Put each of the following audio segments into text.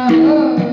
देव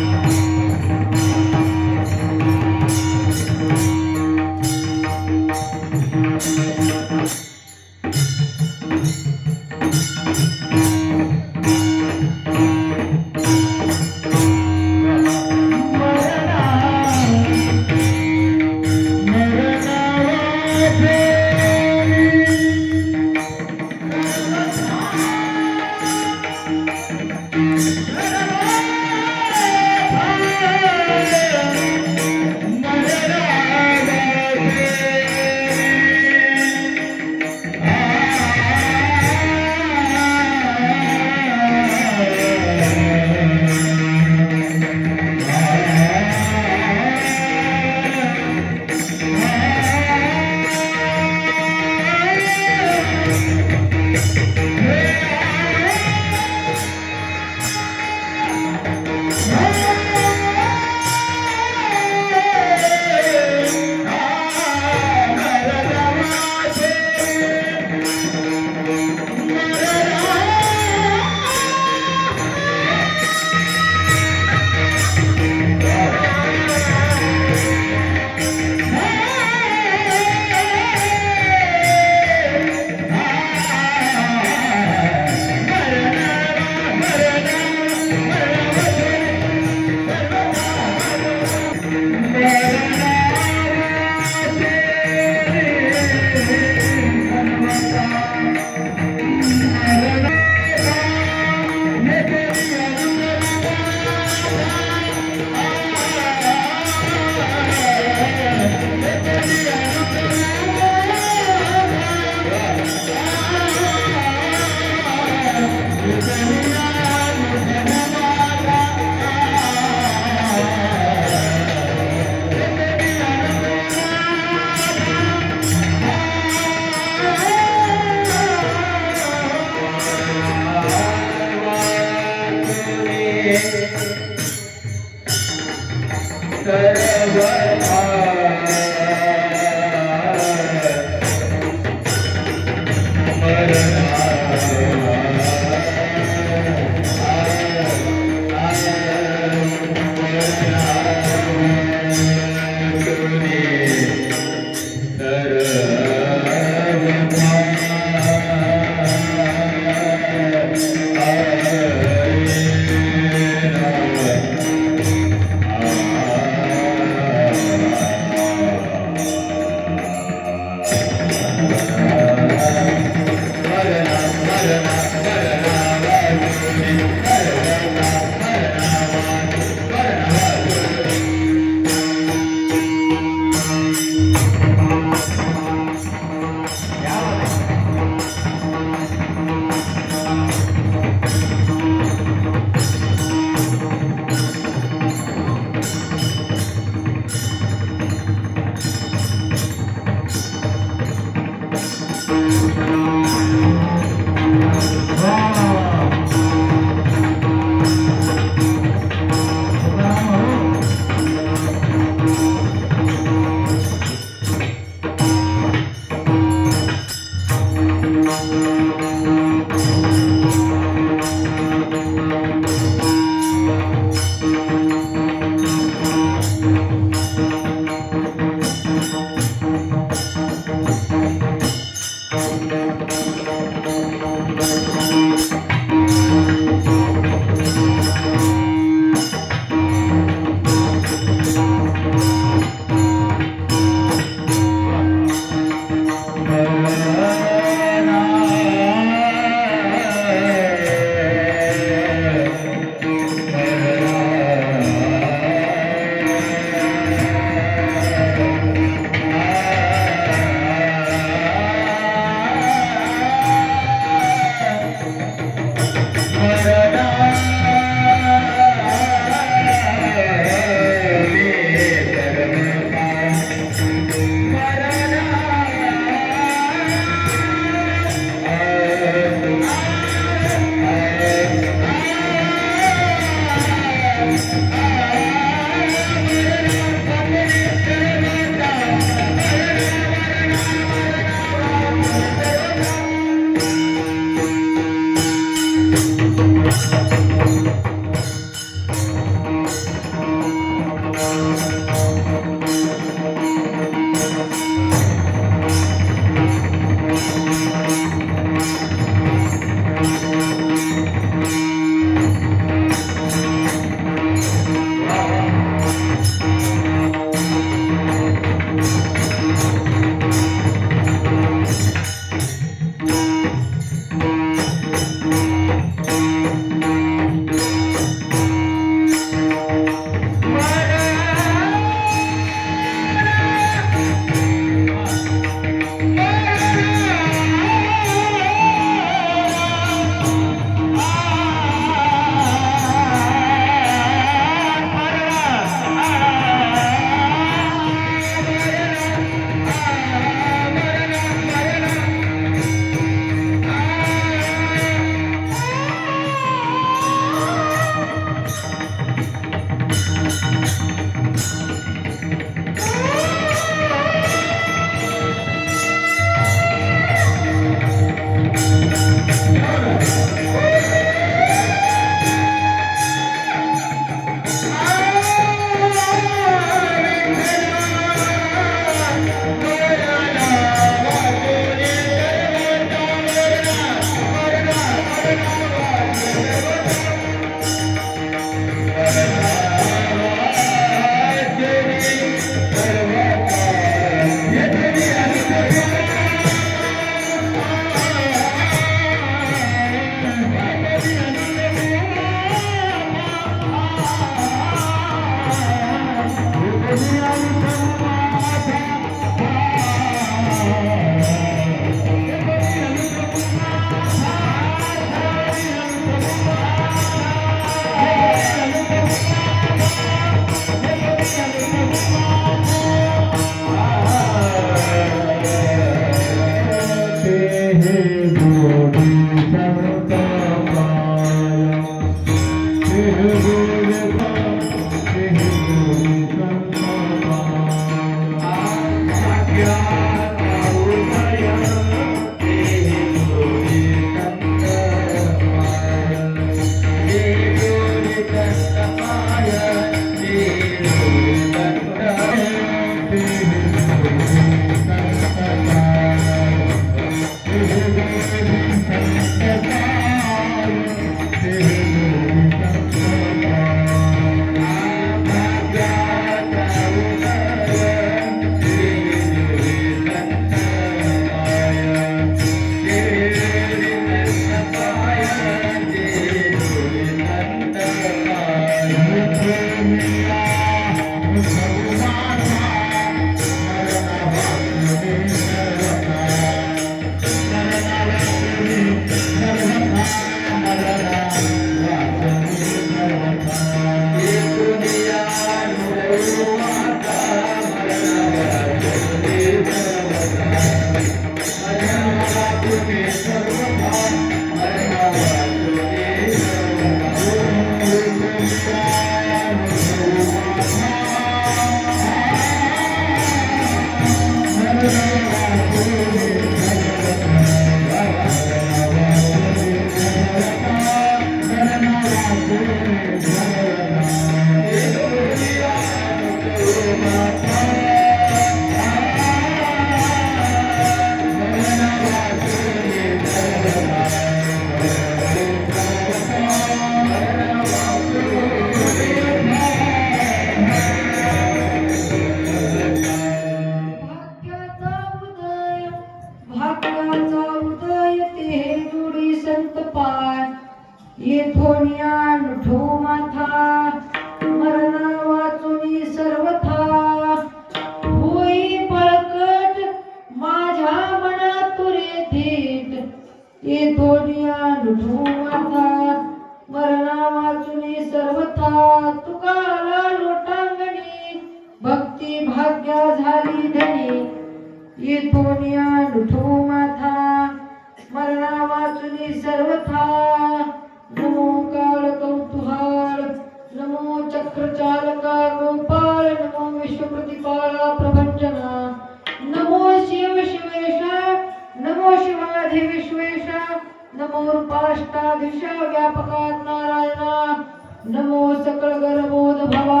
नमो सकल गर्भोद भवा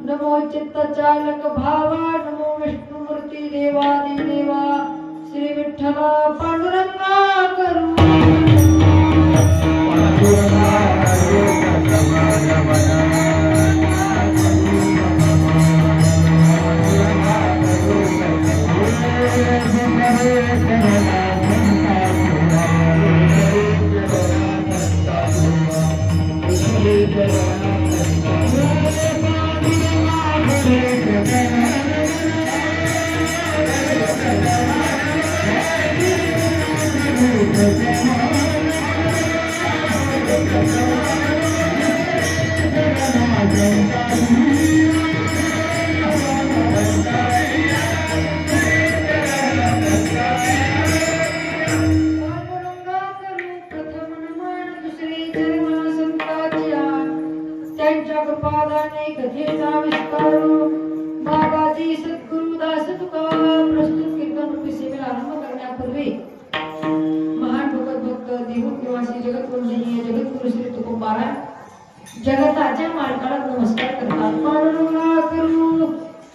नमो चित्त चालक भावा नमो विष्णुमूर्ती देवादी देवा श्री विठ्ठला पांडुरंगा करू त्यांच्या कृपादाने कथेचा विस्तारू बाबाजी सद्गुरु दास तुकाराम प्रस्तुत कीर्तन रूपी सेवेला आरंभ करण्यापूर्वी महान भगवत देहूत निवासी जगद्वंदनीय जगद्गुरु श्री तुकोबाराय जगताच्या मालकाला नमस्कार करतात. पांडुरंगा करू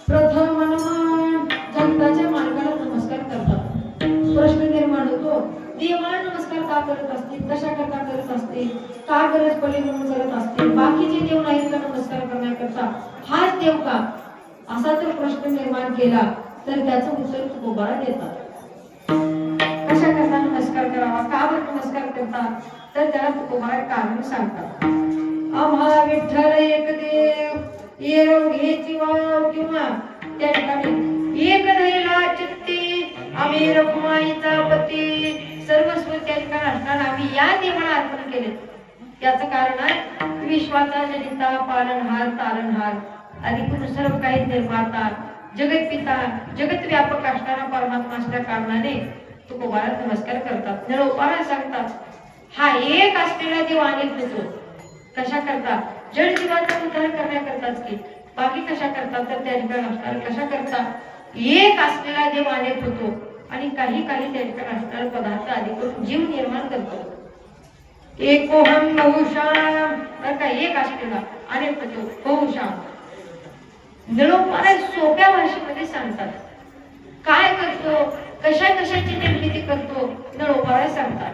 प्रथम हनुमान जगताच्या मालकाला नमस्कार करतात. प्रश्न निर्माण होतो, देवाला नमस्कार का करत असतील, कशा करता करत असतील, का गरज पडली म्हणून करत असतील, बाकीचे देव नाहीत का नमस्कार करण्याकरता, हाच देव का, असा जर प्रश्न निर्माण केला तर त्याचं उत्तर तुकोबाराय देतात. कशा करता नमस्कार करावा, का बरं नमस्कार करतात, तर त्याला तुकोबाराय कारण सांगतात. आम्हा विठ्ठल एक देव येरोघेची वाव किंवा त्या ठिकाणी एक धैला चित्ती आम्ही रखुमाईचा पती सर्वस्व त्या ठिकाणी असताना आम्ही या देवाला अर्पण केले. याचं कारण आहे विश्वाचा जनिता पालनहार तारणहार आदिपूर्ण सर्व काही निर्माता जगत पिता जगत व्यापक असणारा परमात्मा असल्या कारणाने तुकोबाराय नमस्कार करतात. निरोपारा सांगतात, हा एक असलेला देव अनेक होतो. कशा करता, जड जीवाचा उद्धार करण्याकरताच की, बाकी कशा करतात तर त्या ठिकाणी असणार कशा करता, एक असलेला देव अनेक होतो आणि काही काही त्या ठिकाणी असणारे पदार्थ आधी करून जीव निर्माण करतो. एकोहम बहुशाम तर का एक असलेला अनेक होतो बहुशाम. निरोपारा सोप्या भाषेमध्ये सांगतात, काय करतो, कशा कशाची निर्मिती करतो, निरोपारा सांगतात.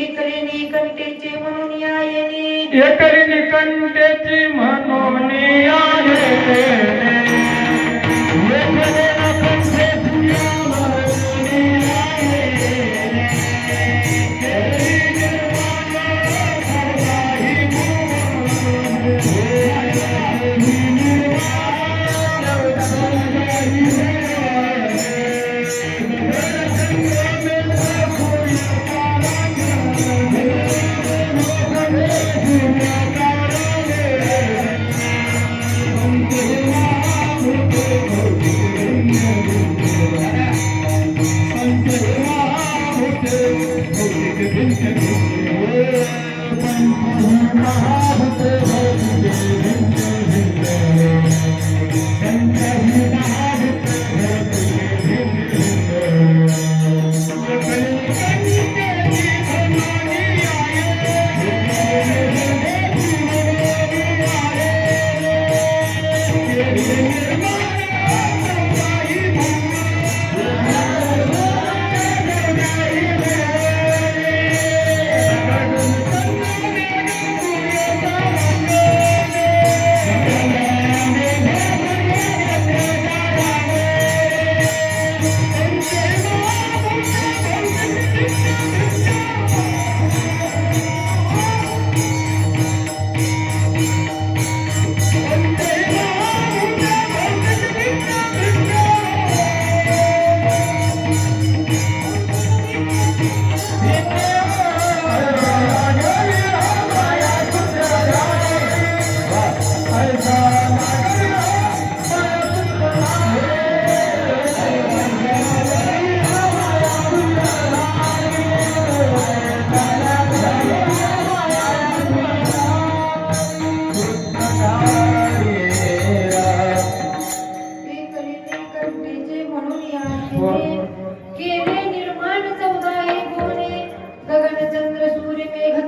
एकरे निकंठेचे म्हणून यायने एकरे निकंठेचे म्हणून यायने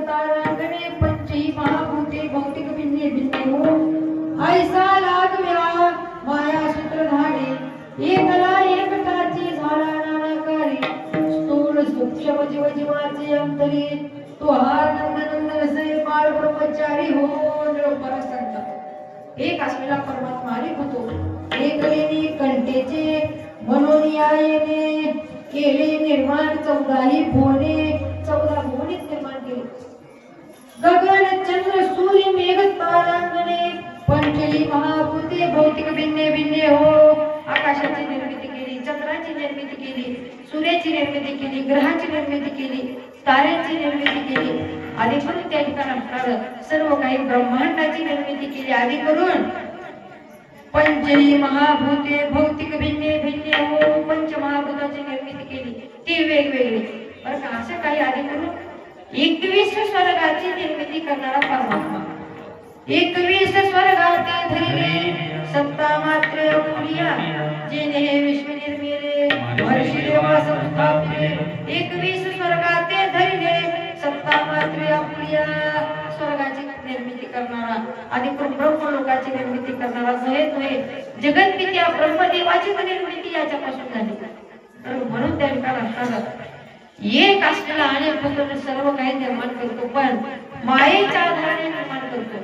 तारांगणे पंचही महाभूते भौतिक भिन्ने भिन्ने हो ऐसा एक असलेला परमात्मा अनेक होतो. एकलेनी कंठेचे म्हणून आयेने केले निर्माण 14 भुवने, 14 भुवने निर्माण केले. गगन चंद्र सूर्य मेघ तारांगणे पंचली महाभूते भौतिक भिन्ने भिन्ने हो. आकाशाची निर्मिती केली, चंद्राची निर्मिती केली, सूर्याची निर्मिती केली, ग्रहाची निर्मिती केली, ताऱ्यांची निर्मिती केली, आदी करून त्या ठिकाणी सर्व काही ब्रह्मांडाची निर्मिती केली. आदी करून पंचली महाभूते भौतिक भिन्ने भिन्ने हो. पंचमहाभूताची निर्मिती केली, ती वेगवेगळी. बरं का, असं काही आदी करून 21 स्वर्गाची निर्मिती करणारा परमात्मा. 21 स्वर्गात धरिले सत्ता मात्र पुरिया, जेने हे विश्व निर्मिले महर्षी देवा संस्थापिले. 21 स्वर्गात धरिले सत्ता मात्र पुरिया, स्वर्गाची निर्मिती करणारा आणि ब्रह्मलोकाची निर्मिती करणारा नव्हे, जगन्मित्या ब्रह्मदेवाची निर्मिती याच्यापासून झाली. म्हणून त्या ठिकाणी एक असलेला अनेक होतो, सर्व काही निर्माण करतो, पण मायेच्या आधाराने निर्माण करतो.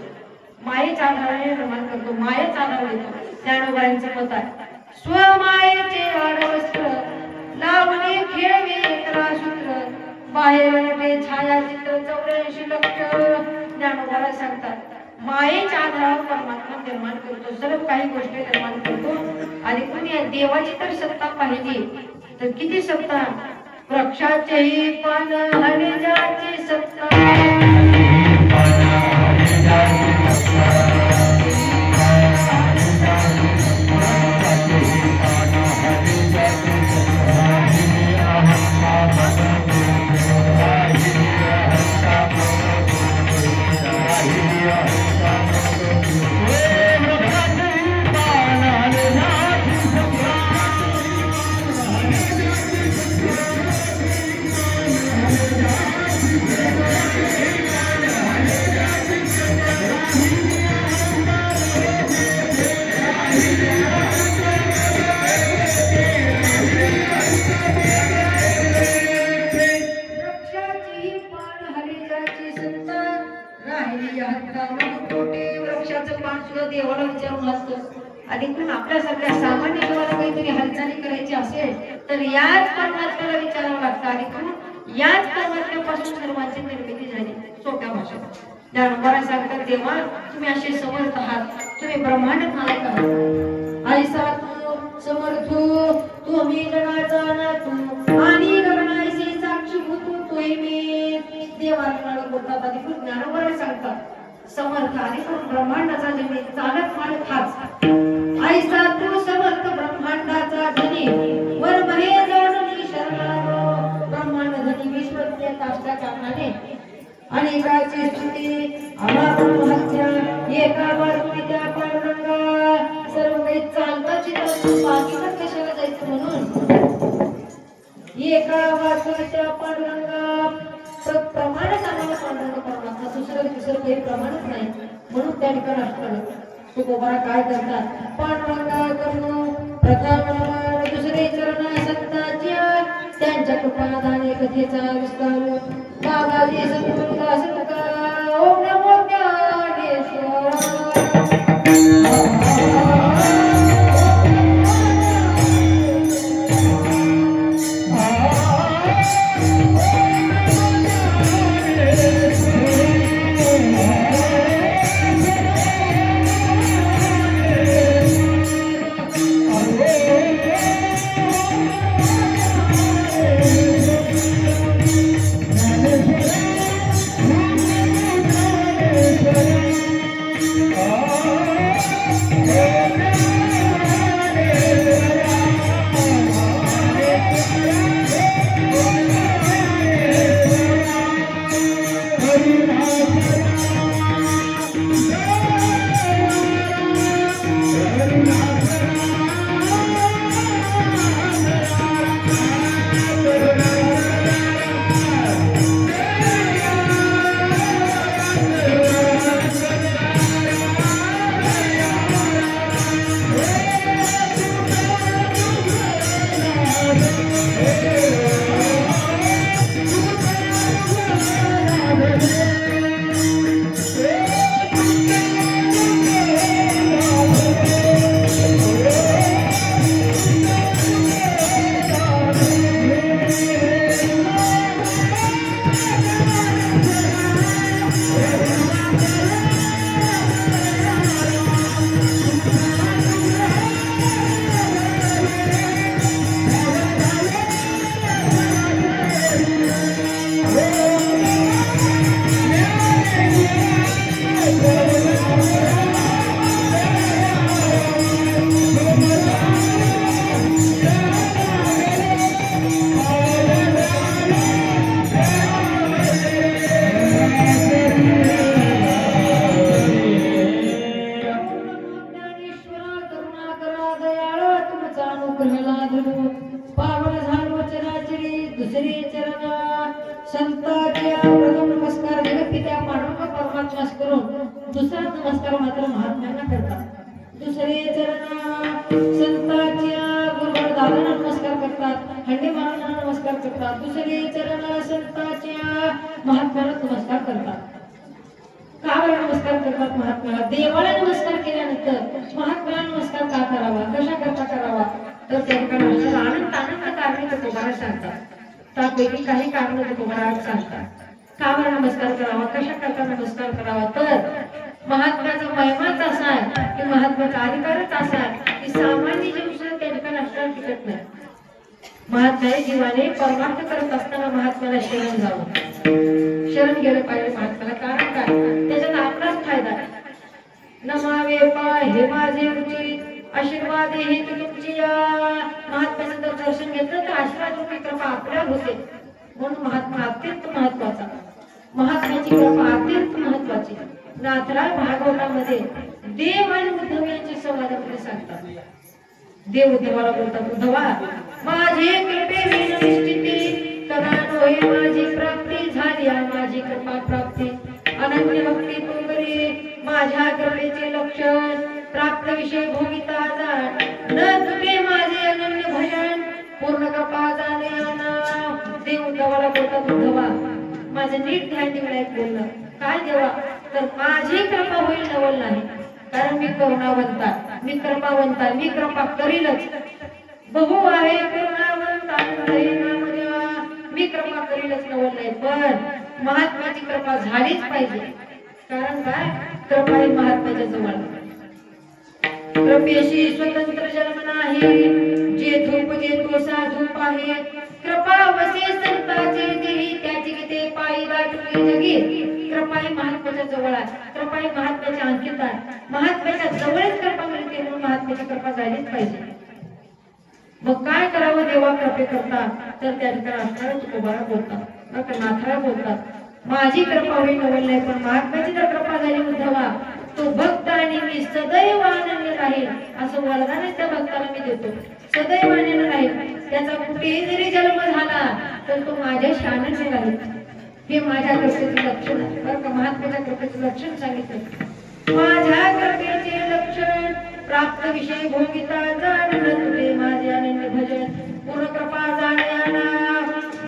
मायेच्या आधाराने निर्माण करतो, मायेचा आधार देतो. ज्ञानोबांचं मत आहे, स्वमायेचे वाडवस्त्र लावणे खेळवे सूत्र, बाहेर नटे छायाचित्र 84 लक्ष. ज्ञानोबाला सांगतात, मायेच्या आधारावर परमात्मा निर्माण करतो, सर्व काही गोष्टी निर्माण करतो. आणि कोणी या देवाची तर सत्ता पाहिली तर किती सत्ता. वृक्षाचेही पान हरिजाची सत्ता, आणि पण आपल्यासारख्या सामान्य जीवाला काहीतरी हालचाली करायची असेल तर याच परमात्म्याला विचारावं लागतं. आणि पण याच परमात्म्यापासून सर्वांची निर्मिती झाली. सोप्या भाषेत ज्ञानोबा सांगतात, तेव्हा तुम्ही असे समर्थ आहात, तुम्ही ब्रह्मांड नायक आहात. ऐसा तू समर्थो तुम्ही जगाचा नातू आणि गगनाईशी साक्षीभूत तोय मी. देवाला बोलतात आणि पण ज्ञानोबा सांगतात, समर्थ आणि पण ब्रह्मांडाचा जनी चालक मालक हाच. ऐसा तू समर्थ ब्रह्मांडाचा धनी वर महे जोडणी शरणारो. ब्रह्मांड धनी विश्वज्ञ काष्टा कारणाने अनेकाची स्तुती आम्हा ब्रह्महत्या एका बाजूने त्या पांडुरंगा. सर्व काही चालताची तर बाकीचं कशाला जायचं म्हणून एका बाजूने त्या पांडुरंगा. प्रमाणच आम्हाला पांडुरंग परमात्मा, दुसरं काही प्रमाणच नाही. म्हणून त्या ठिकाणी असतं तुकोबा काय करतात, पांडुरंगा करणो प्रथम दुसरे चरण संतांच्या त्यांच्या कृपादाने कथेचा विस्तार. बाबाजी सद्गुरुदास तुका ओम नमो ज्ञानेश्वर. दयाळ तुमचा अनुग्रह लादलो पावन झालो चराचरी दुसरे चरण संतांच्या प्रथम नमस्कार जगपित्या पांडुरंग परमात्म्यास करून दुसरा नमस्कार मात्र महात्म्यांना करतात दुसरे चरण संतांच्या गुरुवर दादांना नमस्कार करतात हंडी महाराजांना नमस्कार करतात दुसरे चरण संतांच्या महात्म्याला नमस्कार करतात का बरं नमस्कार करतात महात्म्याला देवाला नमस्कार केल्यानंतर महात्म्याला नमस्कार का करावा कशा करता करावा तर त्या ठिकाणी आनंद कारणे तुकोबारा सांगतात त्यापैकी काही कारण तुकोबारा सांगतात का बरं नमस्कार करावा कशा करता नमस्कार करावा तर महात्म्याचा महिमाच असा आहे की महात्म्याचा अधिकारच असा आहे की सामान्य जीव सुद्धा त्या ठिकाणी असणार टिकत नाही महात्म्याच्या जीवाने परमार्थ करत असताना महात्म्याला शरण जावं शरण गेलं पाहिजे महात्म्याला कारण काय त्याच्यात आपलाच फायदा नमावे पाय हे माझे रुची आशीर्वाद हे तुमची महात्म्याचं जर दर्शन घेतलं तर आशीर्वाद रूपी कृपा आपल्यावर होते म्हणून महात्मा अत्यंत महत्वाचा महात्म्याची कृपा अत्यंत महत्वाची नाथराज भागवतामध्ये देव आणि उद्धव यांच्या संवादामध्ये सांगतात देव उद्धवाला बोलतात उद्धवा माझे कृपेने निश्चिती कदा होय माझी प्राप्ती झाली माझी कृपा प्राप्ती अनन्य भक्ती तू करी माझ्या कृपेचे लक्षण प्राप्त विषय भोगिता जाण न तुटे माझे अनन्य भजन पूर्ण कृपा जाणयाना देव उद्धवाला बोलतात उद्धवा माझं नीट ध्यान ठेवण्यात बोलणं काय देवा तर माझी कृपा होईल नवल नाही कारण मी करुणावंत मी कृपावंत मी कृपा करीलच बहु आहे करुणावंत मी कृपा करीलच नवल नाही पण महात्म्याची कृपा झालीच पाहिजे कारण काय कृपा ही महात्म्याच्या जवळ कृपेशी स्वतंत्र जन्म नाही जे धूप देतो साधूप आहे कृपा वसे संताचे देही त्याची गीते पायी दाटली जगी कृपा ही महात्म्याच्या जवळ आहे कृपा ही महात्म्याच्या अंकित आहे महात्म्याच्या जवळच कृपा मिळते म्हणून महात्म्याची कृपा झालीच पाहिजे मग काय करावं देवा कृपे करता तर त्या ठिकाणी असणारा तुकोबारा बोलतात नाथराज बोलतात माझी कृपा होईल नवल नाही पण महात्म्याची जर कृपा झाली उद्धवा तो भक्त आणि मी सदैव आनंदी राहील असं वरदानच त्या भक्ताला मी देतो सदैव आनंद राहील त्याचा कुठेही जरी जन्म झाला तर तो माझ्या शानाने राहील हे माझ्या कृपेचे लक्षण आहे बरं का महात्म्याच्या कृपेचे लक्षण सांगितलं माझ्या कृपेचे लक्षण प्राप्त विषय भोगिता जाण न तुटे माझे अनन्य भजन पूर्ण कृपा जाणयाना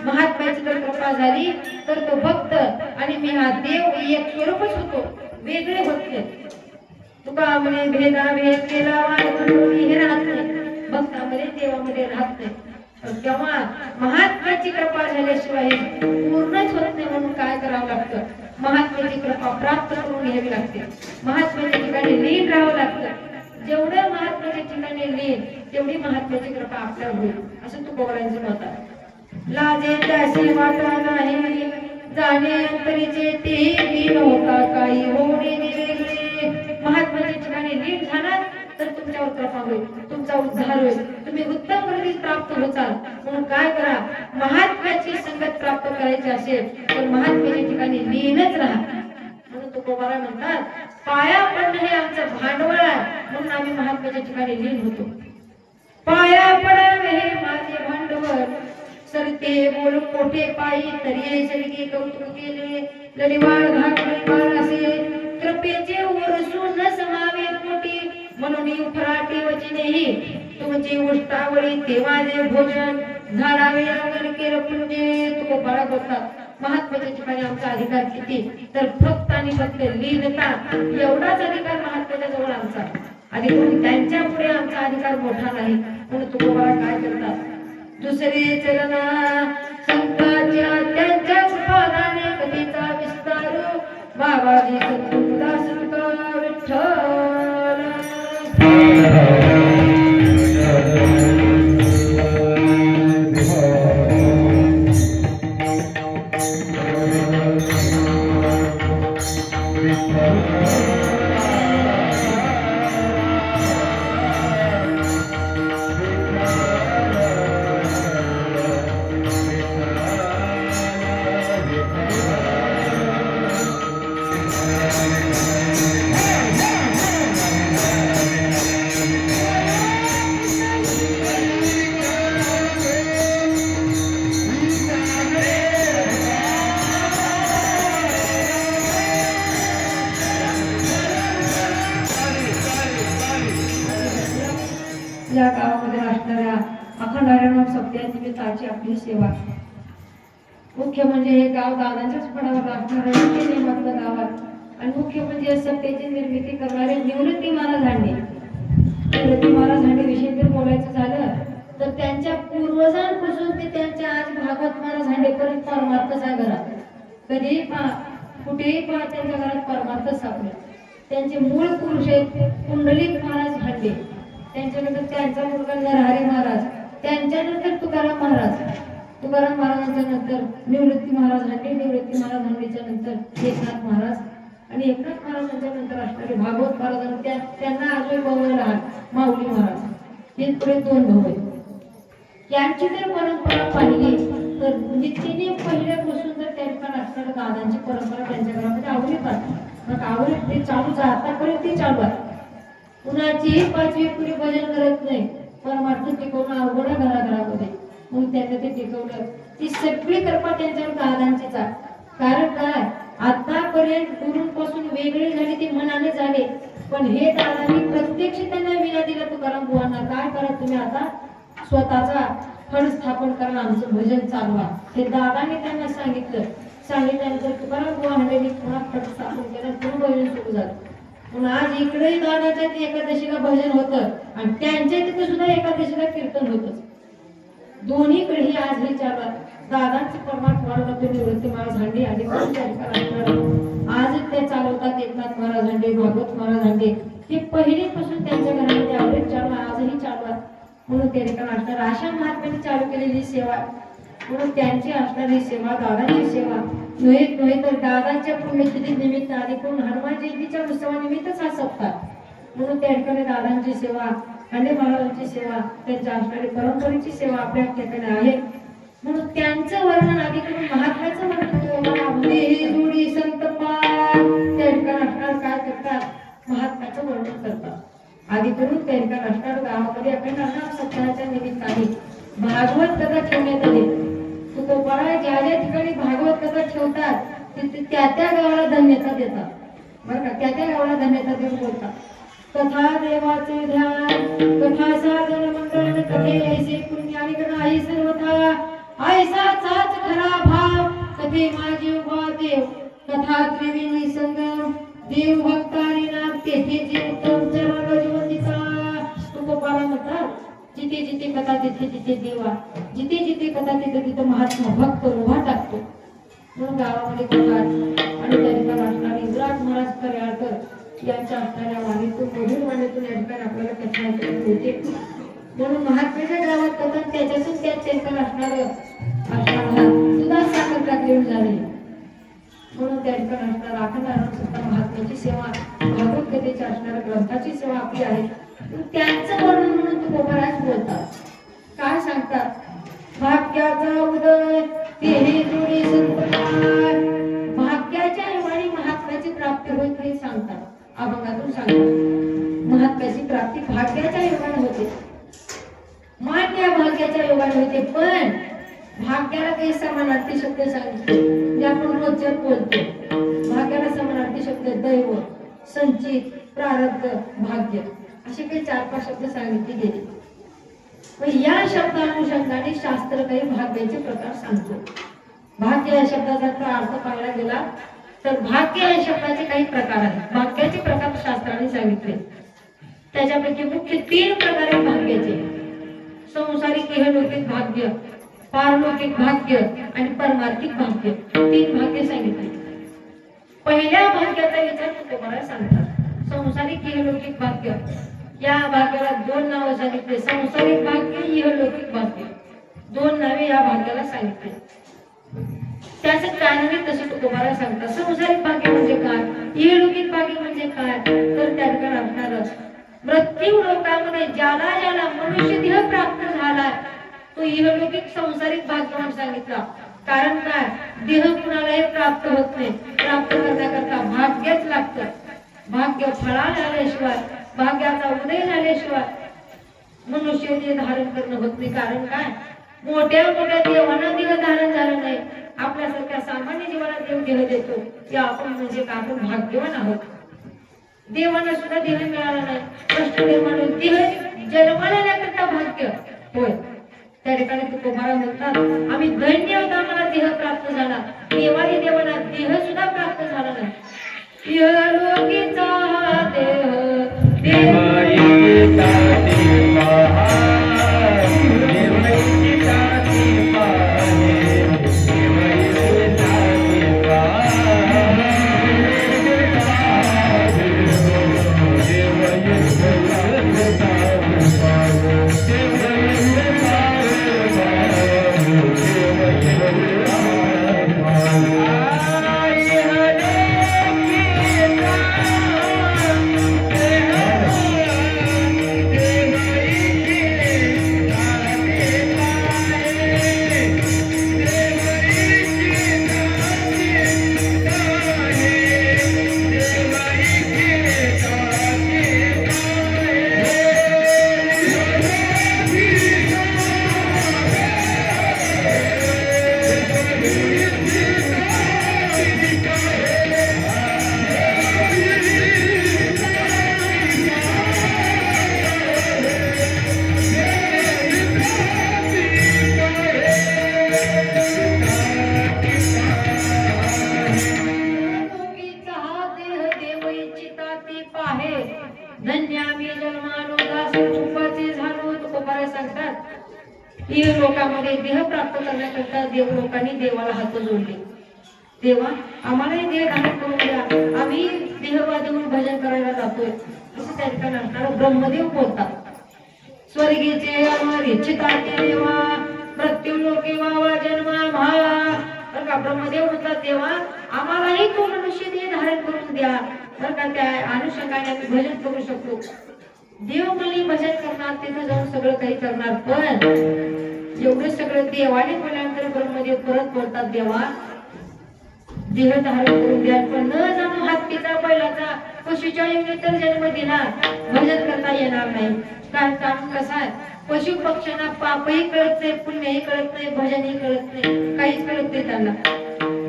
महात्म्याची जर कृपा झाली तर तो भक्त आणि मी हा देव एक स्वरूपच होतो वेगळे होते तुका म्हणे भेदा भेद केला हे राहत नाही भक्तामध्ये देवामध्ये राहत नाही तेव्हा महात्म्याची कृपा झाल्याशिवाय पूर्णच होत नाही म्हणून काय करावं लागतं महात्म्याची कृपा प्राप्त करून घ्यावी लागते महात्म्याच्या ठिकाणी लीन राहावं लागतं जेवढं महात्म्याच्या ठिकाणी लीन तेवढी महात्म्याची कृपा आपल्यावर होईल असं तुकोबारांचं मत आहे लाजे त्याशी वाटा नाही जाणे अंतरीचे ते लीन होता काही होणे वेगळे महात्म्याच्या ठिकाणी लीन झाला तर तुमच्यावर कृपा होईल तुमचा उद्धार होईल तुम्ही उत्तम वृत्तीस प्राप्त होताल म्हणून काय करा महात्म्याची संगत प्राप्त करायची असेल तर महात्म्याच्या ठिकाणी लीनच राहा म्हणून तुकोबारा म्हणतात पाया पडणं हे आमचं भांडवल आहे म्हणून आम्ही महात्म्याच्या ठिकाणी लीन होतो पाया पडावे हे माझे भांडवल सरते बोल कोठे पायी तरी सलगी कौतुक केले लढीवाळ घाट असे कृपेचे ओरसून समावे पोटी म्हणून उफराटी वचनेही तुमची उष्टावळी तेव्हाचे भोजन झाडावे अंगण केलं पुण्य तुकोबारा बोलतात महात्म्याच्या ठिकाणी आमचा अधिकार किती तर फक्त आणि फक्त लीनता एवढाच अधिकार महात्म्याच्या जवळ आमचा अधिकार त्यांच्या पुढे आमचा अधिकार मोठा नाही म्हणून तुकोबारा काय करतात दुसरे चरण संतांच्या त्यांच्या उत्पादाने कधीचा विस्तार बाबाजी सद्गुरुदास तुका विठ्ठल या गावामध्ये असणाऱ्या अखंड हरिनाम सप्ताहानिमित्ताची आपली सेवा. मुख्य म्हणजे हे गाव दादांच्याच पडावर असणारं निवडलं गाव आहे. आणि मुख्य म्हणजे सत्तेची निर्मिती करणारे निवृत्ती महाराज हांडे. निवृत्ती महाराज हांडे विषयी जर बोलायचं झालं तर त्यांच्या पूर्वजांपासून ते त्यांच्या आज भागवत महाराज हांडेपर्यंत परमार्थ घरात कधीही पहा कुठेही पहा त्यांच्या घरात परमार्थ सापडेल. त्यांचे मूळ पुरुष आहेत पुंडलिक महाराज हांडे, त्यांच्यानंतर त्यांचा मुलगा नरहरी महाराज, त्यांच्यानंतर तुकाराम महाराज, तुकाराम महाराजांच्या नंतर निवृत्ती महाराज हांडे, निवृत्ती महाराज हांडेच्या नंतर एकनाथ महाराज आणि एकनाथ महाराजांच्या नंतर असणारे भागवत महाराज. त्यांना अजून भाऊ लहान माऊली महाराज, हे पुढे 2 भाऊ आहेत. यांची जर परंपरा पाहिली तर नित्याने पहिल्यापासून जर त्यांना असणाऱ्या दादांची परंपरा त्यांच्या घरामध्ये आवडी पाहतात. मग आवडी ते चालूच आहे, आतापर्यंत ती चालू आहे. कुणाची 5वी पुढे भजन करत नाही, परमार्थ टिकवणं अवघड आहे घराघरामध्ये. मग त्यांनी ते टिकवलं. ती सगळी कृपा त्यांच्यावर दादांचीच आहे. कारण काय आतापर्यंत गुरूंपासून वेगळे झाले ते मनाने झाले, पण हे दादांनी प्रत्यक्ष त्यांना विना दिला. तुकाराम बुवांना काय करा तुम्ही आता स्वतःचा फळ स्थापन करा, आमचं भजन चालवा. हे दादाने त्यांना सांगितल्यानंतर तुकाराम बुवा हांडेंनी पुन्हा फळ स्थापन केलं, पुन्हा भजन सुरू झालं. म्हणून आज इकडेही दादाच्या एकादशीला भजन होतं आणि त्यांच्या तिथे सुद्धा एकादशीला कीर्तन होतच. दोन्हीकडेही आज हे चालू. दादांचे परमार्थ वाढवतो निवृत्ती महाराज हांडे आणि आज ते चालवतात एकनाथ महाराज हांडे, भागवत महाराज हांडे. हे पहिलेपासून त्यांच्या घरामध्ये आवडीत चालू आहे, आजही चालू आहे. म्हणून त्या ठिकाणी असणार अशा महात्म्याने चालू केलेली सेवा, म्हणून त्यांची असणारी सेवा दादांची सेवा नव्हे तर दादांच्या पुण्यतिथी निमित्त आधी करून हनुमान जयंतीच्या उत्सवानिमित्तच हा सप्ताह. म्हणून त्या ठिकाणी दादांची सेवा, हांडे महाराजांची सेवा, त्यांच्या असणारी परंपरेची सेवा आपल्या ठिकाणी आहे. म्हणून त्यांचं वर्णन आधी करून महात्म्याचं वर्णन जोडी संत त्या ठिकाणी असणार काय करतात महात्म्याचं वर्णन करतात. आधी करून त्या ठिकाणी असणार गावामध्ये आपण सप्ताहाच्या निमित्ताने भागवत कथा ठेवण्यात आली. तुकोबारा ज्या ज्या ठिकाणी भागवत कथा ठेवतात तिथे त्या गावाला धन्यता देतात. बरं का, त्या गावाला धन्यता देऊन बोलतात. कथा देवाचे ध्यान, कथा साधन मंगल, कथे ऐसे पुण्याने नाही सर्वथा, ऐसाच खरा भाव, कथे माझे उभा देव, कथा त्रिवेणी संगम, देव भक्तानी नाम तेथे जे उत्तम चरण जीवनिका. तुकोबारा म्हणतात जिथे जिथे कथा तिथे तिथे देवा, जिथे जिथे कथा तिथे तिथे महात्मा भक्त उभा टाकतो. म्हणून गावामध्ये कथा आणि त्या ठिकाणी असणारे विराट महाराज कर्याळकर यांच्या असणाऱ्या वाणीतून मधुर वाणीतून या ठिकाणी आपल्याला कथा होते. म्हणून महात्म्याच्या गावात कथा त्याच्यातून त्या ठिकाणी असणारं सुद्धा साखर टाकलेली झाली. म्हणून त्या ठिकाणी असणारा अखंड महात्म्याची सेवा, भागवत कथेच्या असणाऱ्या ग्रंथाची सेवा आपली आहे. त्यांचं वर्णन म्हणून तुकोबाराज बोलतात. काय सांगतात, भाग्याचा उदय तेही जोडी संतकार, भाग्याच्या योगाने महात्म्याची प्राप्ती होईल हे सांगतात. अभंगातून सांगतात महात्म्याची प्राप्ती भाग्याच्या योगाने होते. मान्य भाग्याच्या योगाने होते, पण भाग्याला काही समानार्थी शब्द सांगितले. म्हणजे आपण रोजच्याच बोलतो भाग्याला समानार्थी शब्द दैव, संचित, प्रारब्ध, भाग्य असे काही 4-5 शब्द सांगितले गेले. पण या शब्दानुषंगाने शास्त्र काही भाग्याचे प्रकार सांगतो. भाग्य या शब्दाचा अर्थ पाहायला गेला तर भाग्य या शब्दाचे काही प्रकार आहेत. भाग्याचे प्रकार शास्त्राने सांगितले. त्याच्यापैकी मुख्य 3 प्रकार आहेत भाग्याचे. संसारिक इहलौकिक भाग्य, पारलौकिक भाग्य आणि परमार्थिक भाग्य. 3 भाग्य सांगितले. पहिल्या भाग्याचा विचार तुकोबारा सांगतात. संसारिक इहलौकिक भाग्य, या भाग्याला 2 नाव सांगितले. संसारिक भाग्य, इहलौकिक भाग्य, 2 नावे या भाग्याला सांगितले. त्याचे कारण तसे तुकोबारा सांगतात. संसारिक भाग्य म्हणजे काय, इहलौकिक भाग्य म्हणजे काय, तर त्या ठिकाणी असणार मृत्यू लोकांमध्ये ज्याला ज्याला मनुष्य देह प्राप्त झाला तो इहलौकिक संसारिक भाग्य म्हणून सांगितला. कारण काय, देह कुणालाही प्राप्त होत नाही. प्राप्त करण्याकरता भाग्यच लागतं. भाग्य फळाला आल्याशिवाय, भाग्याचा उदय झाल्याशिवाय मनुष्य देह धारण करणं होत नाही. कारण काय, मोठ्या मोठ्या देवांना देह धारण झालं नाही. आपल्यासारख्या सामान्य जीवाला देव देह देतो की आपण म्हणजे का आपण भाग्यवान आहोत. देवांना सुद्धा देह मिळाला नाही. कष्ट देवाने देह जन्माला भाग्य होय. त्या ठिकाणी तुकोबारा म्हणतात आम्ही धन्य होता मला देह प्राप्त झाला. देवाही देवाला देह सुद्धा प्राप्त झाला नाही. इहलोकीचा हा देह देवाईचा देवा देवाईचा देवा लोकांमध्ये देह प्राप्त करण्याकरता देव लोकांनी देवाला हात जोडले. देवा आम्हालाही देह धारण करून द्या, आम्ही देहवा देऊन भजन करायला जातोय असं त्या ठिकाणी असणारा ब्रह्मदेव बोलतात. स्वर्गीचे अमर इच्छिताचे देवा मृत्यू लोके वावा जन्मा महा. बरं का ब्रह्मदेव म्हणतात देवा आम्हालाही तो मनुष्य देह धारण करून द्या, बरं का त्या अनुषंगाने आम्ही भजन करू शकतो. देव मुली भजन करणार तिथे जाऊन सगळं काही करणार, पण एवढं सगळं देवाने बोलल्यानंतर ब्रह्मदेव परत बोलतात देवा देह धारण करून द्या, पण न जाणून हत्तीचा बैलाचा पशुच्या तर जन्म दिला भजन करता येणार नाही. कारण कसं आहे पशु पक्ष्यांना पापही कळत नाही, पुण्यही कळत नाही, भजनही कळत नाही, काहीच कळत नाही त्यांना.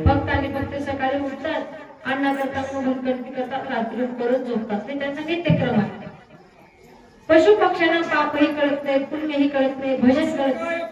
फक्त आणि फक्त सकाळी उठतात अण्णा करतात भटकंती करतात रात्री परत झोपतात, ते त्यांचा नित्यक्रम आहे. पशु पक्ष्यांना पापही कळत नाही, पुण्यही कळत नाही, भजन कळत नाही.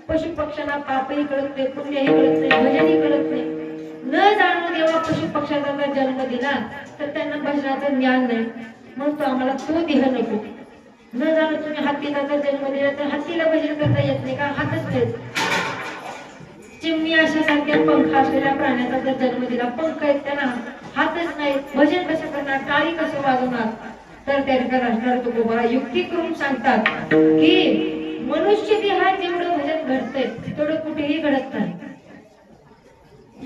पशु पक्ष्यांना पापही कळत नाही, पुण्यही कळत नाही, भजनही कळत नाही. न जाणून देवा पशु पक्ष्याचा जर जन्म दिला तर त्यांना भजनाचं ज्ञान नाही, म्हणून तो आम्हाला तो देह नको. न जाणून तुम्ही हत्तीचा जर जन्म दिला तर हत्तीला भजन करता येत नाही का, हातच नाही. चिमणी अशा सारख्या पंख असलेल्या प्राण्याचा जर जन्म दिला, पंख आहेत त्यांना हातच नाही, भजन कसं करणार, टाळी कसं वाजवणार. तर त्या ठिकाणी असणार तुकोबा युक्ती करून सांगतात की मनुष्य देहात जेवढं भजन घडतंय तेवढं कुठेही घडत नाही.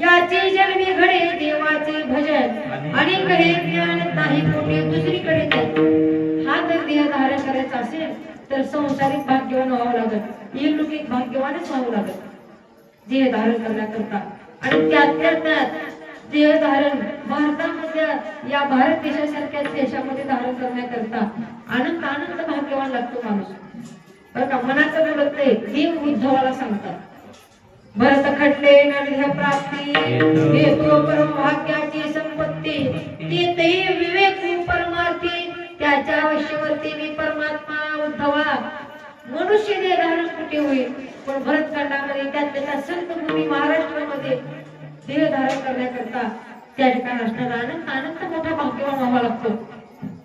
याचे जन्मी घडे देवाचे भजन आणि कहे ज्ञान नाही कोठे दुसरीकडे नाही. हा जर देह धारण करायचा असेल तर संसारिक भाग्यवान व्हावं लागत, इहलौकिक भाग्यवानच व्हावं लागत देह धारण करण्याकरता. आणि त्यात देह धारण भारतामधल्या या भारत देशासारख्या देशामध्ये धारण करण्याकरता आनंद भाग्यवान लागतो माणूस. बरं का मनाचं बोलत नाही, देव उद्धवाला सांगतात भरत खटले नरदेह प्राप्ती हेतो परम भाग्याची संपत्ती तेही विवेक परमार्थी. त्या त्याच्या अवश्यवरती मी परमात्मा उद्धवा मनुष्य देह धारण कुठे होईल, पण भरतखंडामध्ये त्यातल्या संत भूमी महाराष्ट्रामध्ये देह धारण करण्याकरता त्या ठिकाणी असणारा आनंद अनंत मोठा भाग्यवान व्हावा लागतो.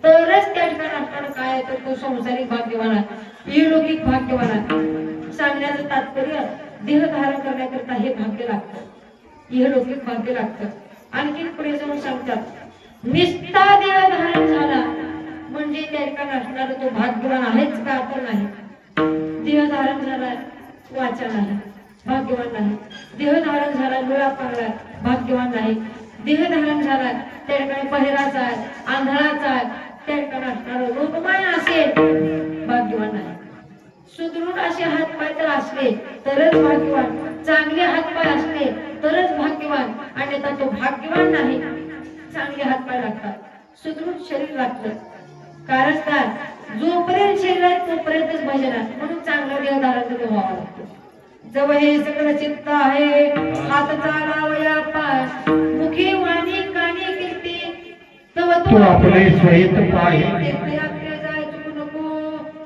तरच त्या ठिकाणी असणारा काय आहे तर तो संसारिक भाग्यवान आहे, इहलौकिक भाग्यवान आहे. सांगण्याचं तात्पर्य देह धारण करण्याकरता हे भाग्य लागतं, इहलौकिक भाग्य लागतं. आणखी पुढे जाऊन सांगतात निस्ता देह धारण झाला म्हणजे त्या ठिकाणी असणारा तो भाग्यवान आहेच का तर नाही. देह धारण झाला वाचा नाही, भाग्यवान नाही. देह धारण झाला डोळा पांगळा, भाग्यवान नाही. देह धारण झाला त्या ठिकाणी बहिराचा आहे, आंधळाचा आहे, त्या ठिकाणी असणारा रूपमान असेल, भाग्यवान नाही. सुदृढ असे हात पाय तर असले तरच भाग्यवान, चांगले हात पाय असले तरच भाग्यवान. आणि तो भाग्यवान नाही. चांगले हात पाय लागतात, सुदृढ शरीर लागतं. कारण काय, जोपर्यंत शरीर आहे तोपर्यंतच भजन आहे. म्हणून चांगला देह धारण व्हावा लागतो. जवळ हे सगळं चित्त आहे, हात चालावया पाय, मुखे वाणी कानी कीर्ती, तव तू आपले स्वहित पाहि.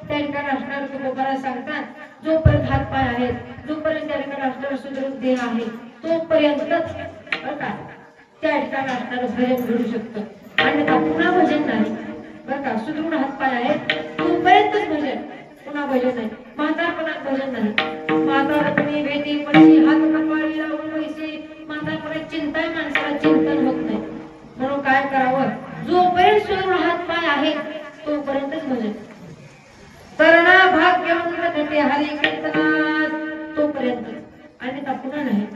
त्या ठिकाणी असणार तुकोबारा सांगतात, जोपर्यंत हात पाय आहेत, जोपर्यंत त्या ठिकाणी असणारा सुदृढ देह आहे तोपर्यंतच बरं का त्या ठिकाणी असणारं भजन घडू शकतं. अन्यथा पुन्हा भजन नाही बरं का. सुदृढ हात पाय आहेत तोपर्यंतच भजन, पुन्हा भजन नाही. म्हातारपणात भजन नाही. म्हातारपणी भेटी पडशी हात कपाळी लावून पैसे, म्हातारपणात चिंता माणसाला चिंतन होत नाही. म्हणून काय करावं, जोपर्यंत सुदृढ हात पाय आहेत तोपर्यंतच भजन. तरणा भाग्यवंत हरी कीर्तनात तोपर्यंत, आणि पुन्हा नाही.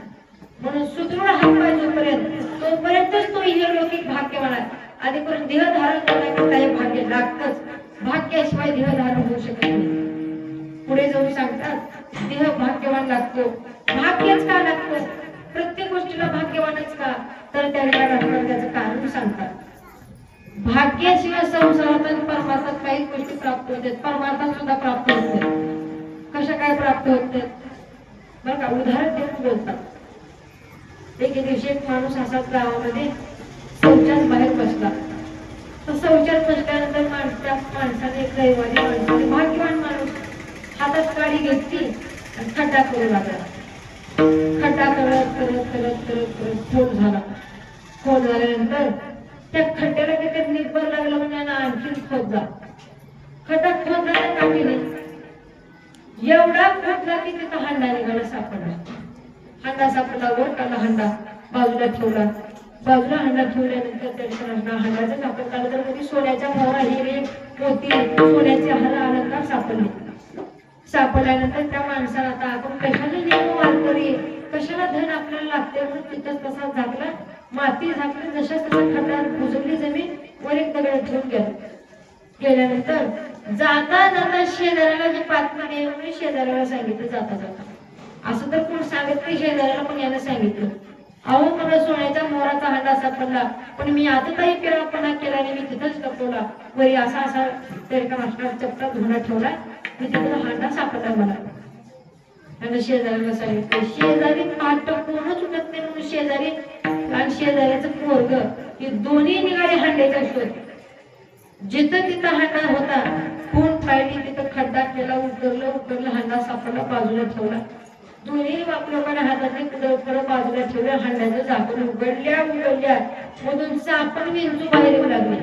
म्हणून सुदृढ हात पाय जोपर्यंत तोपर्यंतच तो इहलौकिक भाग्यवान आहे. आधी करून देह धारण करण्याकरता हे भाग्य लागतच, भाग्याशिवाय देह धारण होऊ शकत नाही. पुढे जाऊन सांगतात देह भाग्यवान लागतो. भाग्यच का लागतो, प्रत्येक गोष्टीला भाग्यवानच का तर त्या ठिकाणी त्याचं कारण सांगतात. भाग्याशिवाय संसारात आणि परमार्थात काही गोष्टी प्राप्त होतात, परमार्थात सुद्धा प्राप्त होतात. कशा काय प्राप्त होतात बरं का, उदाहरण देऊन बोलतात. एक दिवशी एक माणूस असाच गावामध्ये शौचात बाहेर बसला. तर शौचात बसल्यानंतर त्या माणसाने एक दैवानी माणसाने भाग्यवान माणूस हातात काडी घेतली आणि खड्डा करू लागला. खड्डा करत करत करत करत करत खोल झाला. खोल झाल्यानंतर त्या खड्ड्याला काही निब्बर लागला म्हणजे आणखीन खोदला. खड्डा खोदला तर काढली एवढा खोदला की तिथं हंडा निघाला सापडला. हंडा सापडला, वर काढला हंडा, बाजूला ठेवला. बाजूला हंडा ठेवल्यानंतर त्याच्या हंडाचं कापड काढलं तर कधी सोन्याच्या मोहरा, हिरे, मोती, सोन्याचे हार अलंकार सापडले. सापडल्यानंतर त्या माणसाला आता आपण कशाला नेमू वारकरी, कशाला धन आपल्याला लागते म्हणून तिथं तसा झाकला, माती झाकली, जशा तसा खड्डा बुजवली जमीन, वर एक दगड ठेवून गेल्यानंतर जाता जाता शेजाऱ्याला जे पातळी म्हणून शेजाऱ्याला सांगितलं जाता जाता. असं तर कोण सांगत नाही, शेजाऱ्याला पण यानं सांगितलं, अहो मला सोन्याच्या मोराचा हंडा सापडला, पण मी आता काही पेरापणा केला आणि मी तिथंच लपवला. वरी असा असा तेरका असणार चपटा धुणा ठेवला, मी तिथं हंडा सापडला मला. आणि शेजाऱ्याला सांगितलं. शेजारी पाठ कोणच उठत नाही म्हणून शेजारी आणि शेजाऱ्याचं पोरग हे दोन्ही निघाले हंड्याच्या शोध. जिथं तिथं हंडा होता, कोण पाहिली तिथं खड्डा केला, उतरलं हंडा सापडला, बाजूला ठेवला. दोन्ही लोकांना हाताने पुढं बाजूला ठेवल्या, हंड्याचं झाकून उघडल्या मधून सापण विंचू बाहेर येऊ लागले.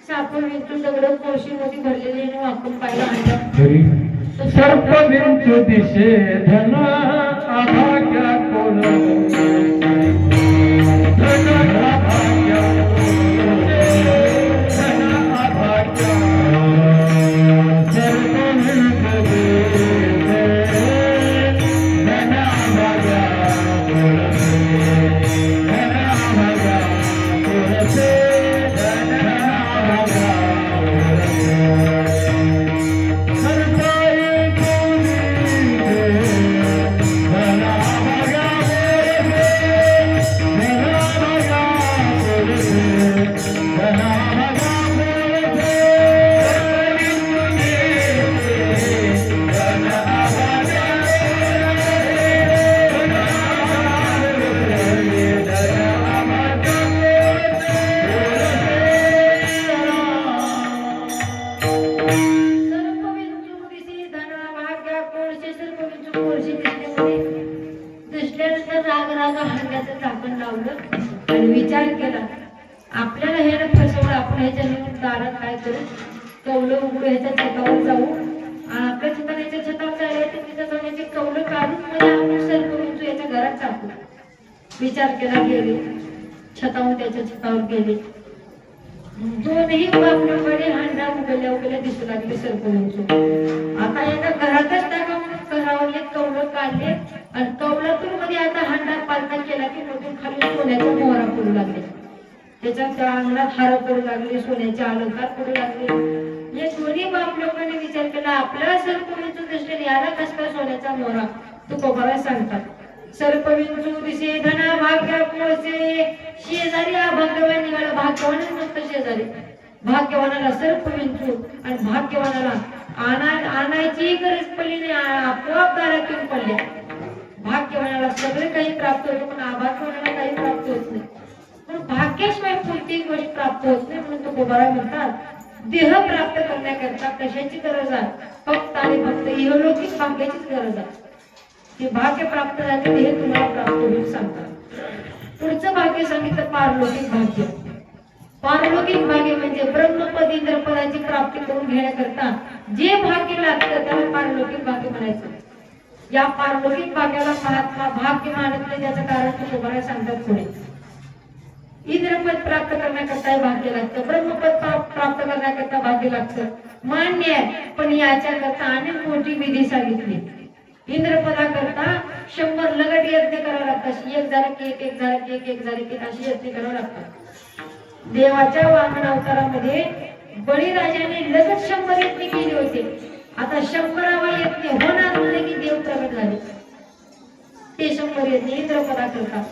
सापण विंचू दगड कोळशी मध्ये भरलेले वाकून पाहिलं हंड्यात. सर्प विंचू दिशे धन अभाग्या कोण, धन अभाग्या ह्याच्या नेऊन दारात काय करू, कौलं उघडू, ह्याच्या छतावर जाऊ, आपल्या ठिकाणाच्या छतावर जायला येते, तिथं जाऊन याची कौलं काढून मध्ये आपण सर्प याच्या घरात टाकू. विचार केला, गेले छतावरून त्याच्या छतावर गेले. दोन्ही बापल्याकडे हांडा उगल्या दिसू लागले सर्प. आता याला घरातच टाका म्हणून घरावर एक कौलं काढले आणि कौलातून मध्ये आता हांडा पालथा केला की मधून खाली सोन्याच्या मोहरा पडू लागले. त्याच्या त्या अंगणात हार पडू लागले, सोन्याचे अलंकार पडू लागले. या दोन्ही बाप लोकांनी विचार केला, आपल्या सर्पविंचू दिसले, याला कस काय सोन्याचा मोहरा? तुकोबाला सांगतात, सर्पविंचू दिसे धना भाग्या कोळसे, शेजारी अभाग्यवान निघाला. भाग्यवानच नसतं शेजारी, भाग्यवानाला सर्पविंचू आणि भाग्यवानाला आणायची गरज पडली नाही, आपोआप दारात येऊन पडल्या. भाग्यवानाला सगळे काही प्राप्त होते, पण अभाग्यवानाला काही प्राप्त होत नाही. पण भाग्याशिवाय कोणतीही गोष्ट प्राप्त होत नाही. म्हणून तुकोबारा म्हणतात, देह प्राप्त करण्याकरता कशाची गरज आहे? फक्त आणि फक्त इहलौकिक भाग्याचीच गरज आहे. ते भाग्य प्राप्त झाले, देह तुम्हाला प्राप्त होईल सांगतात. पुढचं भाग्य सांगितलं पारलौकिक भाग्य. पारलौकिक भाग्य म्हणजे ब्रह्मपद इंद्रपदाची प्राप्ती करून घेण्याकरता जे भाग्य लागतं त्याला पारलौकिक भाग्य म्हणायचं. या पारलौकिक भाग्याला महात्मा भाग्य मानत नाही, त्याचं कारण तुकोबारा सांगतात पुढे. इंद्रपद प्राप्त करण्याकरता भाग्य लागतं, ब्रह्मपद प्राप्त करण्याकरता भाग्य लागतं, मान्य आहे. पण याच्याकरता अनेक मोठी विधी सांगितली. इंद्रपदाकरता 100 लगट यज्ञ करावं लागतात. एक झालं की एक झालं की एक झालं की अशी यज्ञ करावं लागतात. देवाच्या वामन अवतारामध्ये बळीराजाने लगत 100 यज्ञ केले होते. आता 100वा यज्ञ होणार म्हणजे की देव प्रगट झाले. ते 100 यज्ञ इंद्रपदाकरता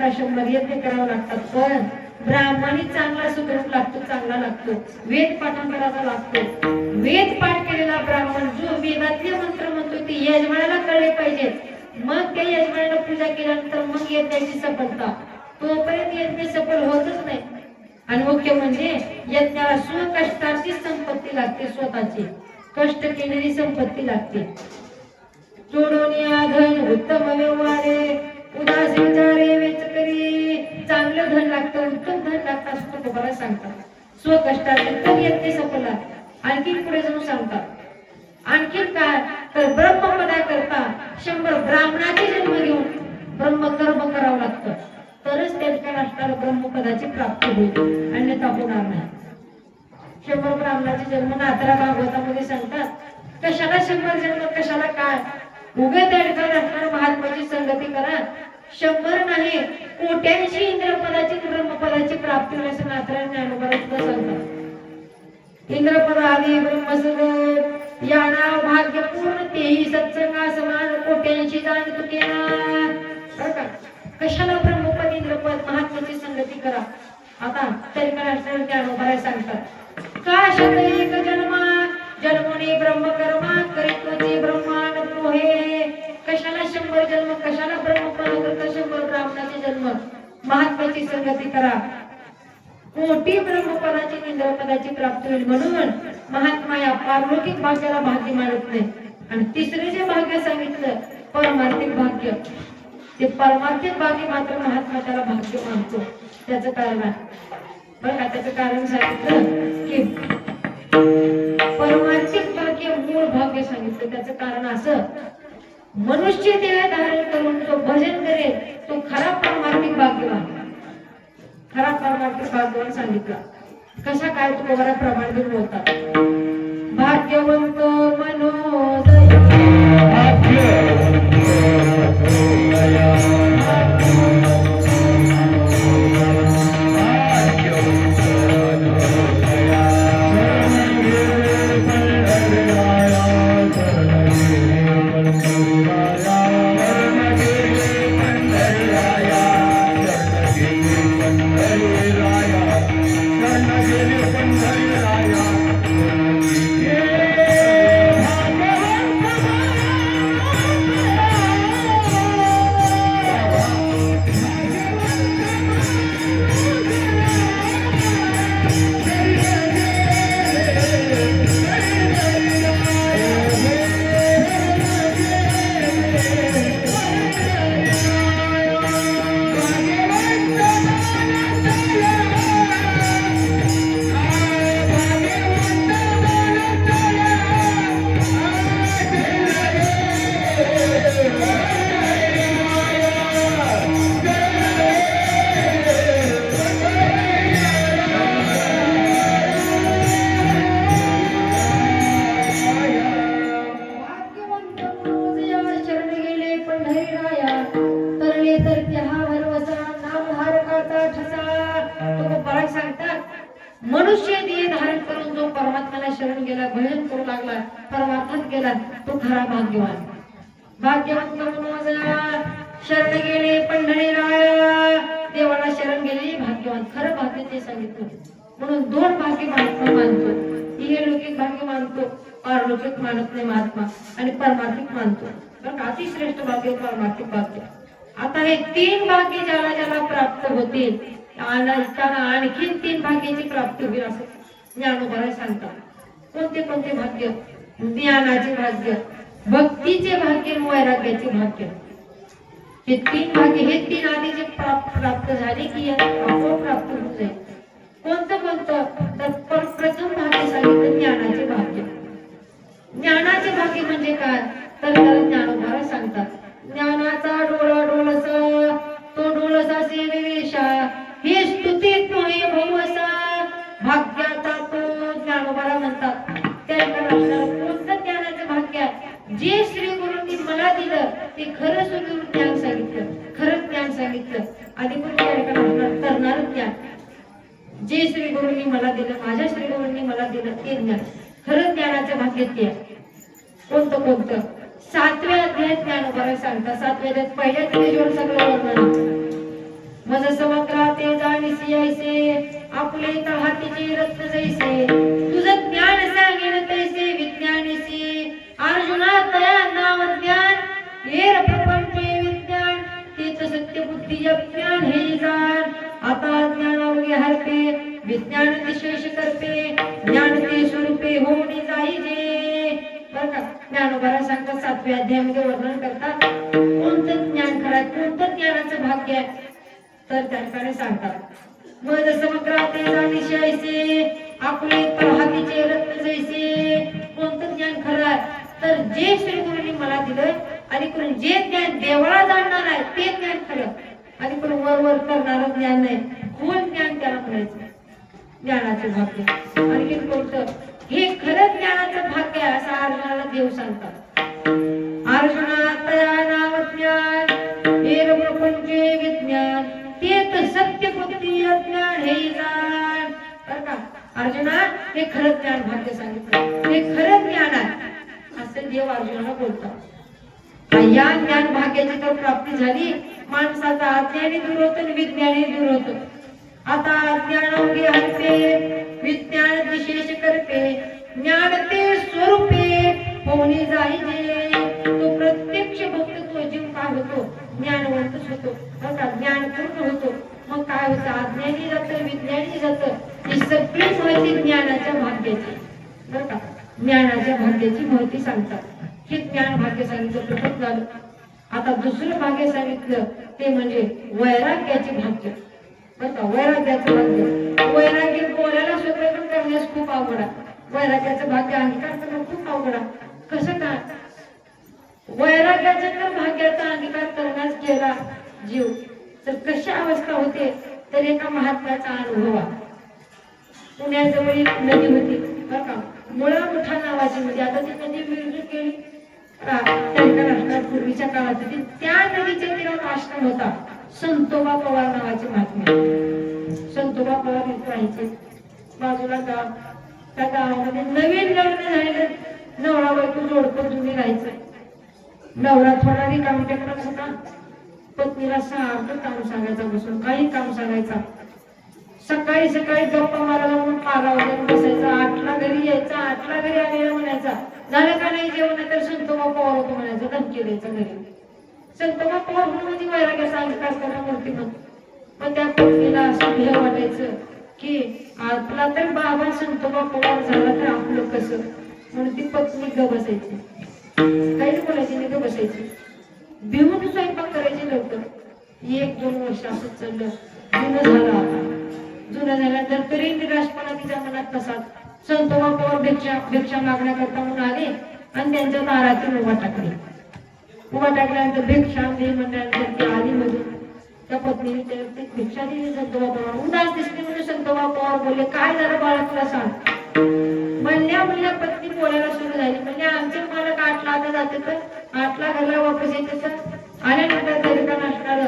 100 यज्ञ करावं लागतात. पण ब्राह्मणी चांगला सुधरू लागतो, चांगला लागतो, वेद पाठांतराचा लागतो. वेद पाठ केलेला ब्राह्मण जो वेदातले मंत्र म्हणतो ते यजमानाला कळले पाहिजे. मग त्या यजमानाला पूजा केल्यानंतर मग यज्ञाची सफलता. तोपर्यंत यज्ञ सफल होतच नाही. आणि मुख्य म्हणजे यज्ञाला स्वकष्टाची संपत्ती लागते, स्वतःची कष्ट केलेली संपत्ती लागते. सोडोनिया धन उत्तम व्यवहारे, उदास विचारे वेचकरी, चांगलं धन लागतं, उत्तम धन लागतं असं तुकोबारा सांगतात. स्वकष्टाचे तर यज्ञ सफल. आणखी पुढे जाऊन सांगतात, आणखी काय तर ब्रह्मपदाकरता 100 ब्राह्मणाचे जन्म घेऊन ब्रह्मकर्म करावं लागतं, तरच त्या ठिकाणी असणाऱ्या ब्रह्मपदाची प्राप्ती होईल, अन्यथा होणार नाही. 100 ब्राह्मणाचे जन्म नाथरा भागवतामध्ये सांगतात. कशाला 100 जन्म, कशाला काय? उगे त्या ठिकाणी असणाऱ्या महात्म्याची संगती करा. 100 नाही, कोट्यांशी इंद्रपदाची ब्रह्मपदाची प्राप्ती होईल असं नाथरा ज्ञानोबा सुद्धा सांगतात. इंद्रपद आदी ब्रह्मसद या नाव भाग्य पूर्ण, तेही सत्संगा समान कोट्यांशी जाण तुकेना. कशाला ब्रह्मपद इंद्रपद महात्म्याची संगती करा. आता तरी काय ज्ञानोबा सांगतात, का शत एक जन्मा जन्मोनी ब्रह्मकर्मा करितोची ब्रह्मांड हे. कशाला 100 जन्म, कशाला ब्रह्मपद करता 100 ब्राह्मणाचे जन्म? महात्म्याची संगती करा, कोटी ब्रह्मपदाची इंद्रपदाची प्राप्ती होईल. म्हणून महात्मा या पारलौकिक भाग्याला भाग्य मानत नाही. आणि तिसरे जे भाग्य सांगितलं परमार्थिक भाग्य, ते परमार्थिक भाग्य मात्र महात्मा त्याला भाग्य मानतो. त्याचं कारण आहे बघा, त्याचं कारण सांगितलं की परमार्थिक भाग्य मूळ भाग्य सांगितलं. त्याचं कारण असं, मनुष्य देह धारण करून जो भजन करेल तो खरा परमार्थिक भाग्यवान, खरा परमार्थिक भाग्यवान सांगितला. कशा काय तुकोबारा प्रमाण देऊन बोलतात, भाग्यवंत मनोदय Yeah. मनुष्य देह धारण करून जो परमात्म्याला शरण गेला, भजन करू लागला, परमार्थात गेला, तो खरा भाग्यवान. भाग्यवंत मनोजा शरण गेले पंढरीराया, देवाला शरण गेले भाग्यवान. खरं भाग्य ते सांगितलं. म्हणून दोन भाग्य महात्मा मानतो. इहलौकिक भाग्य मानतो, पारलौकिक मानत नाही महात्मा, आणि परमार्थिक मानतो. कारण अतिश्रेष्ठ भाग्य परमार्थिक भाग्य. आता हे तीन भाग्य ज्याला ज्याला प्राप्त होतील त्यांना आणखी तीन भाग्याची प्राप्ती होईल असं ज्ञानोबा सांगतात. कोणते कोणते भाग्य? ज्ञानाचे भाग्य, भक्तीचे भाग्य, वैराग्याचे भाग्य. हे तीन भाग्य, हे तीन आधी जे प्राप्त झाले की आपोआप प्राप्त होऊन जाईल. कोणतं कोणतं? तर प्रथम भाग्य सांगितलं ज्ञानाचे भाग्य. ज्ञानाचे भाग्य म्हणजे काय? तर ज्ञानोबा सांगतात. ज्ञानाचा डोळा डोळसा, तो डोळसा सेवेशा, हे स्तुतीत नोहे भवसा, भाग्याचा तो ज्ञानोबा म्हणतात. कोणतं ज्ञानाचं भाग्य आहे? जे श्री गुरूंनी मला दिलं ते खरं सुरू ज्ञान सांगितलं, खरं ज्ञान सांगितलं. आधी पण करणार ज्ञान. जे श्री गुरूंनी मला दिलं, माझ्या श्री गुरूंनी मला दिलं ते ज्ञान, खरं ज्ञानाचं भाग्य ते आहे. कोणतं कोणतं? 7व्या अध्यायात ज्ञानोबा सांगतात. 7व्या अध्यायात पहिल्या पेजवर सगळं वर्णन. मज समग्रा ते जाणीसी ऐसे, आपले तहातीचे रत्न जैसे, तुझं ज्ञान सांगेन तैसे विज्ञानीसी, अर्जुना तया नाम ज्ञान, हेर प्रपंचे विज्ञान, तेच सत्य बुद्धी ज्ञान हे जाण. आता ज्ञानावगे हरपे, विज्ञान विशेष करते, ज्ञान ते स्वरूपे होणे जाईजे. बरं का? ज्ञानोबा सांगतात 7व्या अध्यायामध्ये वर्णन करतात कोणतं ज्ञान खरं आहे, कोणतं ज्ञानाचं भाग्य आहे. तर त्याकडे सांगतात. मज समग्र ते जाणीसी ऐसे, आपले तहातीचे रत्न जैसे. कोणतं ज्ञान खरं आहे? तर जे श्री गुरूंनी मला दिलं, आणि करून जे ज्ञान देवाला जाणणार आहे ते ज्ञान खरं, आणि करून वर करणारं ज्ञान नाही, खोल ज्ञान त्याला म्हणायचं ज्ञानाचे भाग्य. आणखी कोणतं? हे खरं ज्ञानाचं भाग्य आहे असं अर्जुनाला देव सांगतात. अर्जुना तया नाम ज्ञान, हेर प्रपंचे विज्ञान, तेच सत्य बुद्धी अज्ञान हे जाण. बरं का? अर्जुना हे खरं ज्ञान भाग्य सांगितलं, हे खरं ज्ञान आहे असं देव अर्जुनाला बोलतात. या ज्ञान भाग्याची तर प्राप्ती झाली, माणसाचा अज्ञानी दूर होतो आणि विज्ञानी दूर होतो. आता ज्ञानोगे हरपे, विज्ञान विशेष करते, ज्ञान ते स्वरूपे होणे जाईजे. तो प्रत्यक्ष भक्त तो जीव काय होतो? ज्ञानवंतच होतो. बघा, ज्ञान पूर्ण होतो. मग काय होतं? अज्ञानी जातं, विज्ञानी जातं. ही सगळी माहिती ज्ञानाच्या भाग्याची. बरं का? ज्ञानाच्या भाग्याची माहिती सांगतात. हे ज्ञान भाग्य सांगितलं, प्रथम झालं. आता दुसरं भाग्य सांगितलं ते म्हणजे वैराग्याचे भाग्य. बरं का? वैराग्याचं भाग्य. वैराग्य बोलायला स्वतः पण करण्यास खूप अवघड आहे. वैराग्याचं भाग्य अंगीकार करणं खूप अवघड आहे. कसं काय? वैराग्याच्या तर भाग्याचा अंगीकार करण्यास गेला जीव तर कशी अवस्था होते? तर एका महात्म्याचा अनुभव आहे. पुण्याजवळ एक नदी होती बरं का, मुळा मुठा नावाची नदी. आता ती नदी विरजून गेली. पूर्वीच्या काळात होती. त्या नदीच्या तीरावर आश्रम होता. संतोबा पवार नावाचे महात्मे. संतोबा पवार इथे राहायचे. बाजूला गाव. त्या गावामध्ये नवीन लग्न झालेलं नवरा बायको जोडपं जुनी राहायचं. नवरा थोडा रिकामी टेकडा होता. पत्नीला सारखं काम सांगायचा, बसून काही काम सांगायचा. सकाळी सकाळी गप्पा मारायला म्हणून पारावर बसायचा. 8ला घरी यायचा. 8ला घरी आलेला म्हणायचा झालं का नाही जेवण? तर संतोबा पवार होतो म्हणायचं. धमकी द्यायचं घरी. संतोबा पवार म्हणजे वैराग्याचा अंगीकार करणं मूर्ती मग. पण त्या पत्नीला असं भय वाटायचं की आपला तर बाबा संतोबा पवार झाला तर आपलं कसं, म्हणून ती पत्नी ग बसायची. काहीच बोलायची नाही, ग बसायची. भिवून स्वयंपाक करायचे लवकर. 1-2 वर्ष असं चाललं. जुनं झालं. आता जुनं झाल्यानंतर तरी निराशपणा तिच्या मनात तसाच. संतोबा पवार भिक्षा मागण्याकरता म्हणून आले आणि त्यांच्या दारातून उभा टाकले. उभा टाकल्यानंतर भिक्षा दे म्हणल्यानंतर ती आली मधून. त्या पत्नीने भिक्षा दिली संतोबा पवार. उदास दिसली म्हणून संतोबा पवार बोलले काय झालं बाळा तुला सांग. म्हणल्या पत्नी बोलायला सुरू झाली. म्हणजे आमचे मालक 8ला आता जाते तर 8ला घरला वापस येते तर आल्यानंतर घरी का नसणार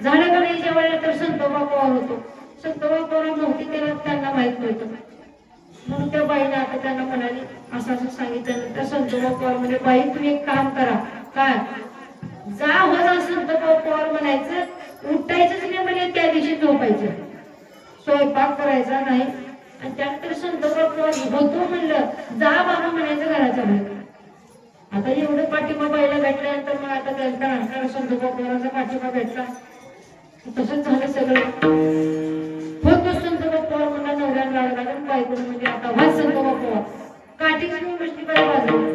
झालं का नाही जेवायला तर संतोबा पवार होतो. संतोबा पवार नव्हती त्याला त्यांना माहित नव्हतं. म्हणून त्या बाईने आता त्यांना म्हणाली, असं असं सांगितलं. त्या संतोबा पवार म्हणजे, बाई तुम्ही एक काम करा, काय जा हो जा संतोबा पवार म्हणायचं, उठायचंच नाही म्हणजे त्या दिवशी झोपायचं, स्वयंपाक करायचा नाही. आणि त्यानंतर संतोबा पवार होतो म्हणलं, जा बाबा म्हणायचं घराच्या बाहेर. आता एवढं पाठिंबा बाईला भेटल्यानंतर मग आता त्यांचा संतोबा पवारांचा पाठिंबा भेटला. तसंच झालं सगळं. होतो संतोबा पवार म्हणला, नवऱ्याला लागला लागला बायकोनं म्हणजे आता वाच संतोबा पवार. काठी घेऊन बसली बाई बाजूला.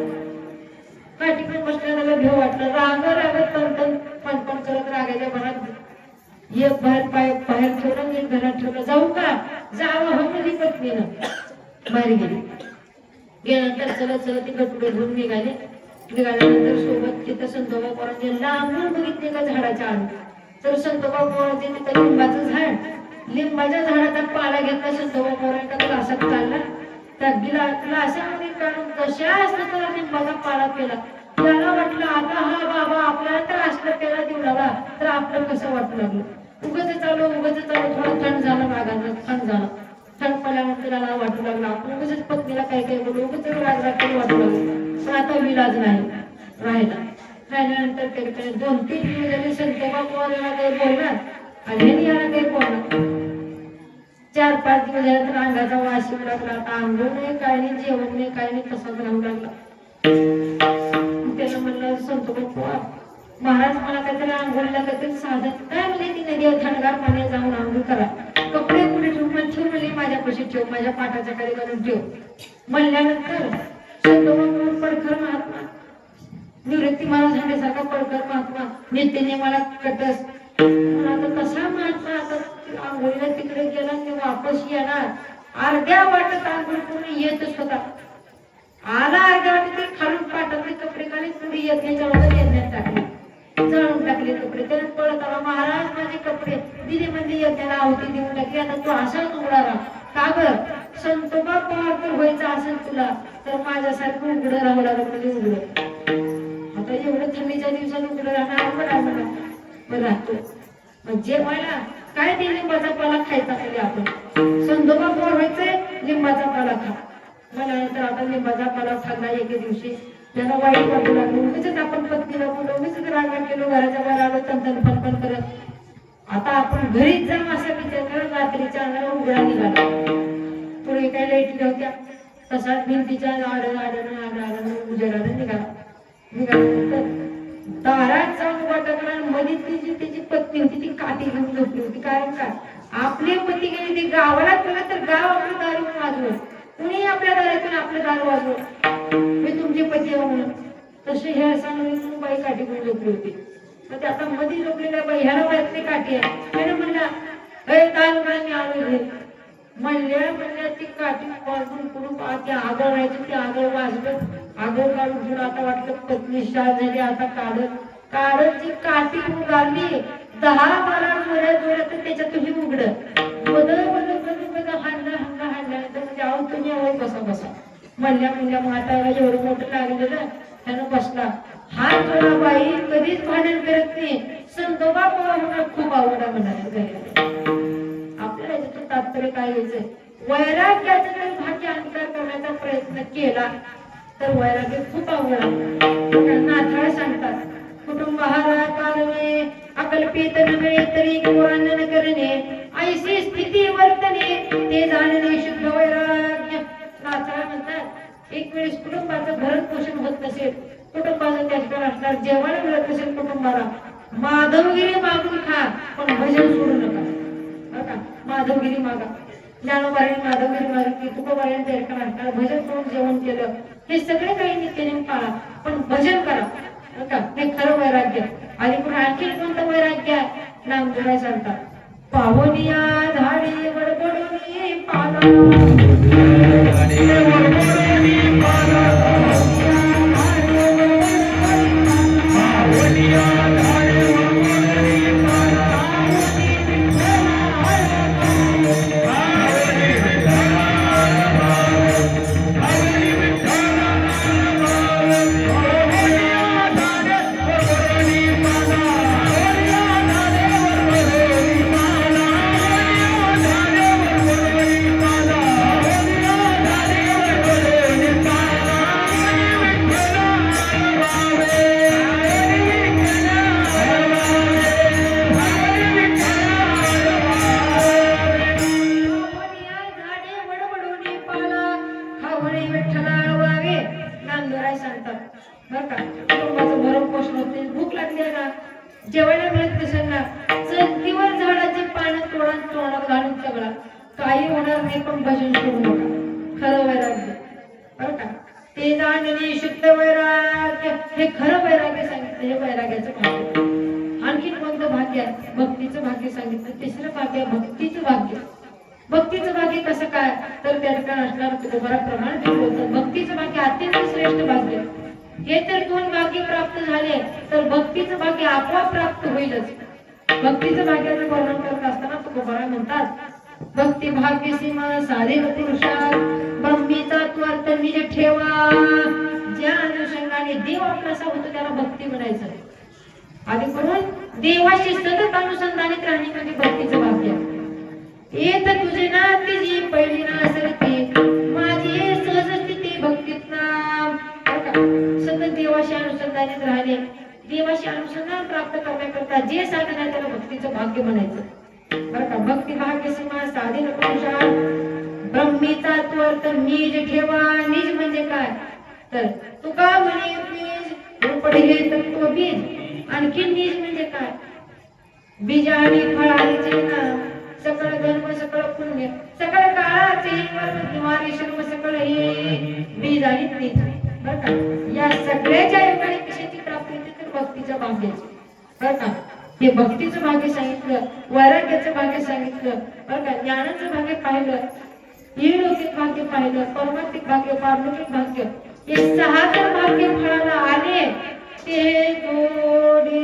काठी घेऊन बसल्याला भेव वाटलं. रागत पण करत रागायच्या भरात एक बाहेर बाहेर ठेवलं, एक घरात ठेवलं. जाऊ का? जावं हो म्हणजे पत्नीनं बाहेर गेली. गेल्यानंतर चलत ती गटुडे घेऊन निघाल्यानंतर सोबत तिथं संतोबा पवारांचे लांबून बघितले का झाडाच्या आड. तर संतोबा पवारांचे तिथं लिंबाचं झाड, लिंबाच्या झाडाचा पाला घेतला संतोबा पवारांचा ग्लासात काढला. त्या ग्लासामध्ये काढून कशा असतं त्याला लिंबाचा पाला पेला. त्याला वाटलं आता हा बाबा आपल्याला तर असलं पेला देऊ लागला तर आपलं कसं वाटू लागलं. उगाच चालू थोडं थंड झालं, मागांना थंड झालं. थंड पडल्यानंतर त्याला वाटू लागलं आपण उगाच पत्नीला काही बोलू, उगाच राग वाटू लागलं. पण आता विलाज नाही राहिल्यानंतर काही 2-3 दिवस झाले संतोबा पवार याला काही बोलणार आणि याला काही बोलणार. 4-5 दिवस झाले तर अंगाचा वास येऊ लागला. आता अंघोळ नाही, काय नाही, जेवण नाही, काय नाही, तसाच राहू लागला. त्याला म्हणलं, संतोबा पवार महाराज मला काहीतरी आंघोळीला काहीतरी साधन काय म्हणजे ती नदीवर थंडगार पाण्यात जाऊन आंघोळ करा. कपडे कुठे ठेवून ठेव म्हणजे माझ्यापाशी ठेव, माझ्या पाठाच्या खाली घालून ठेव म्हणल्यानंतर संतोबा पवार पडखर महात्मा, निवृत्ती महाराज सांगण्यासारखा पडखर महात्मा, नेत्याने मला कटस. आता कसा महात्मा आता आंघोळीला तिकडे गेला आणि वापस येणार. अर्ध्या वाटत आंघोळ करून येतच होता. आला अर्ध्या वाटत ते खालून पाठातले कपडे काढले, पुढे यज्ञाच्या वगैरे यज्ञात टाकले, जळून टाकले कपडे. त्याने पळत आला, महाराज माझे कपडे दिले म्हणजे यज्ञाला आहुती देऊन टाकली. आता तू असाच उघडा राहा. का बर? संतोबा पवार तर व्हायचं असेल तुला तर माझ्यासारखं उघडं राहावं लागलं म्हणजे उघडं. आता एवढं थंडीच्या दिवसात उघडं राहणार बरं मला बरं राहतो. मग जेवायला काय ते लिंबाचा पाला खायचा पहिले आपण. संतोबा पवार व्हायचंय, लिंबाचा पाला खा. मला नंतर आता लिंबाचा पाला खाल्ला एके दिवशी. त्याला वाईट वाटू लागलं. उगीच आपण पत्नीला बोललो, उगीच राग केलो, घराच्या बाहेर आलो तन पण करत. आता आपण घरीच जाऊ असा विचार करत रात्रीच्या अंगाला उघडा निघाला. पुढे काही लाईट नव्हत्या, तसाच भिंतीच्या आडन उजेडानं निघाल्यानंतर दारात जाऊन वाटत मध्ये त्याची पत्नी होती, ती काठी घेऊन झोपली होती. कारण काय आपले पती गेले ते गावाला गेलं तर गाव आपलं दारू वाजवत, कुणी आपल्या दारातून आपलं दारू वाजवत, मी तुमचे पती आहे म्हणून. तसे हे सांगून बाई काठी घेऊन झोपली होती. तर आता मध्ये झोपलेल्या बाई ह्याला वयातली काठी आहे. त्याने म्हणला दारू आलो घे म्हणल्या ती काठी वाजून पुढून ते आगळ राहायचं, ते आगळ वाजलं. आगळ काढून पुढे आता वाटलं पत्नी शाळ झाली. आता काढत जी काठी उगारली 10-12 जोऱ्यात त्याच्यातून उघडं बदल हाणला म्हणजे आहो तुम्ही आवय बसा म्हणल्या मग आता एवढं मोठं लागलेलं त्यानं बसला. हात जोडा बाई कधीच भांडण करत नाही. संतोबा पवार मला खूप आवडा म्हणाले. आपल्याला याच्यातून तात्पर्य काय घ्यायचंय? वैराग्याचा जर भाग्य अंगीकार करण्याचा प्रयत्न केला तर वैराग्य खूप अवघड. नाथाळ सांगतात, कुटुंबहारा कालवे अकल्पित न मिळे तरी कोरांना न करणे, ऐशी स्थिती वर्तने ते जाणणे शुद्ध वैराग्य. नाथाळ म्हणतात, एक वेळेस कुटुंबाचं भरण पोषण होत नसेल, कुटुंबाचं त्या ठिकाणी असणार, जेवण मिळत नसेल कुटुंबाला, माधवगिरी मागून खा पण भजन सोडू नका. माधवगिरी मागा. ज्ञानोबाने माधवगिरी मागितली, तुकोबाने त्या ठिकाणी असणार, भजन करून जेवण केलं. हे सगळे काही नित्यनेम पाळा पण भजन करा. हे खरं वैराग्य. आणि पुढे आणखी कोणतं वैराग्य आहे? नामदेव सांगतात, पावनिया झाडी वडबडुनी पाला होणे विठ्ठला व्हावे नामदेवराय सांगतात. बरं का कुटुंबाचं भरण पोषण होते, भूक लागली आहे ना, जेवायला मिळत नसेल ना, चलतीवर झाडाचे पानं तोंडात घालून सगळा काही होणार नाही, पण भजन सोडू नका. खरं वैराग्य बरं का, ते जाणणे शुद्ध वैराग्य, हे खरं वैराग्य सांगितलं. हे वैराग्याचं भाग्य. आणखीन कोणतं भाग्य आहे? भक्तीचं भाग्य सांगितलं. तिसरं भाग्य आहे भक्तीचं भाग्य. भक्तीचं भाग्य कसं काय, तर त्या ठिकाणी असणार तुकोबारा प्रमाण बोलतात. भक्तीचं भाग्य अत्यंत श्रेष्ठ भाग्य. हे तर दोन भाग्य प्राप्त झाले तर भक्तीचं भाग्य आपोआप प्राप्त होईलच. भक्तीचं भाग्याचं वर्णन करत असताना तुकोबारा म्हणतात, भक्ती भाग्य सीमा साधे पुरुषात ब्रह्मीचा त्वर्थ निज ठेवा. ज्या अनुषंगाने देव आपलासा होतो त्याला भक्ती म्हणायचं. आधी करून देवाशी सतत अनुसंधानित राहणे म्हणजे भक्तीचं भाग्य. येत तुझे ना तिची पहिली ना सरती माझी सहज स्थिती भक्तीत नाम. सतत देवाशी अनुसंधानित राहणे, देवाशी अनुसंधान प्राप्त करण्याकरता जे साधन आहे त्याला भक्तीचं भाग्य म्हणायचं. बरं का, भक्ती भाग्य सीमा साधे पुरुषात ब्रह्मीचा त्वर्थ निज ठेवा. निज म्हणजे काय, तर तुका म्हणे बीज रूपडे हे तत्व बीज. आणखी निज म्हणजे काय, बीज आणि फळाचे नाम सकळ धर्म सकळ पुण्य सकळ काळाचे वर्म निवारी शर्म सकळ हे बीज आणि निज. बरं का, या सगळ्याच्या एकाने कशाची प्राप्ती होते तर भक्तीच्या भाग्याची. बरं का, हे भक्तीचं भाग्य सांगितलं, वैराग्याचं भाग्य सांगितलं. बरं का, ज्ञानाचं भाग्य पाहिलं, इहलौकिक भाग्य पाहिलं, परमार्थिक भाग्य, पारलौकिक भाग्य, हे सहा तर भाग्य फळाला आले ते जोडे.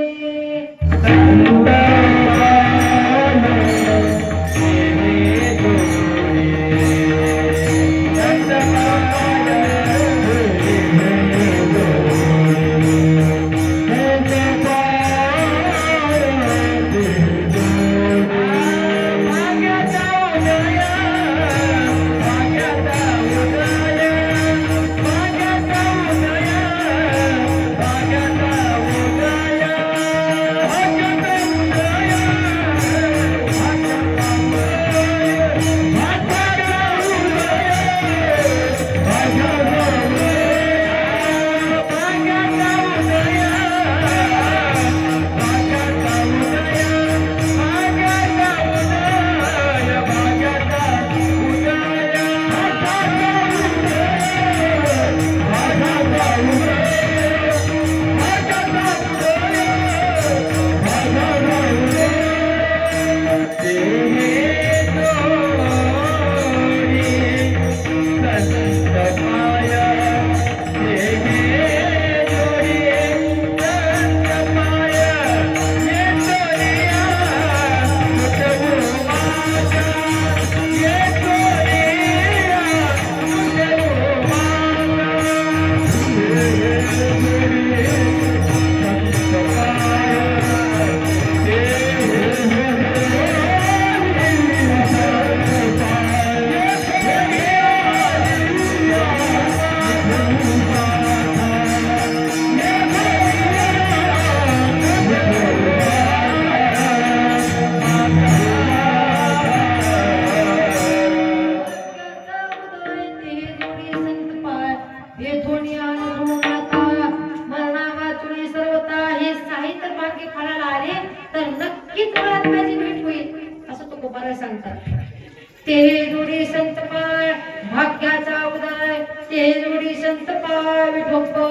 ते जोडी संत पाय भाग्याचा उदय, ते जोडी संत पाय विठोबा.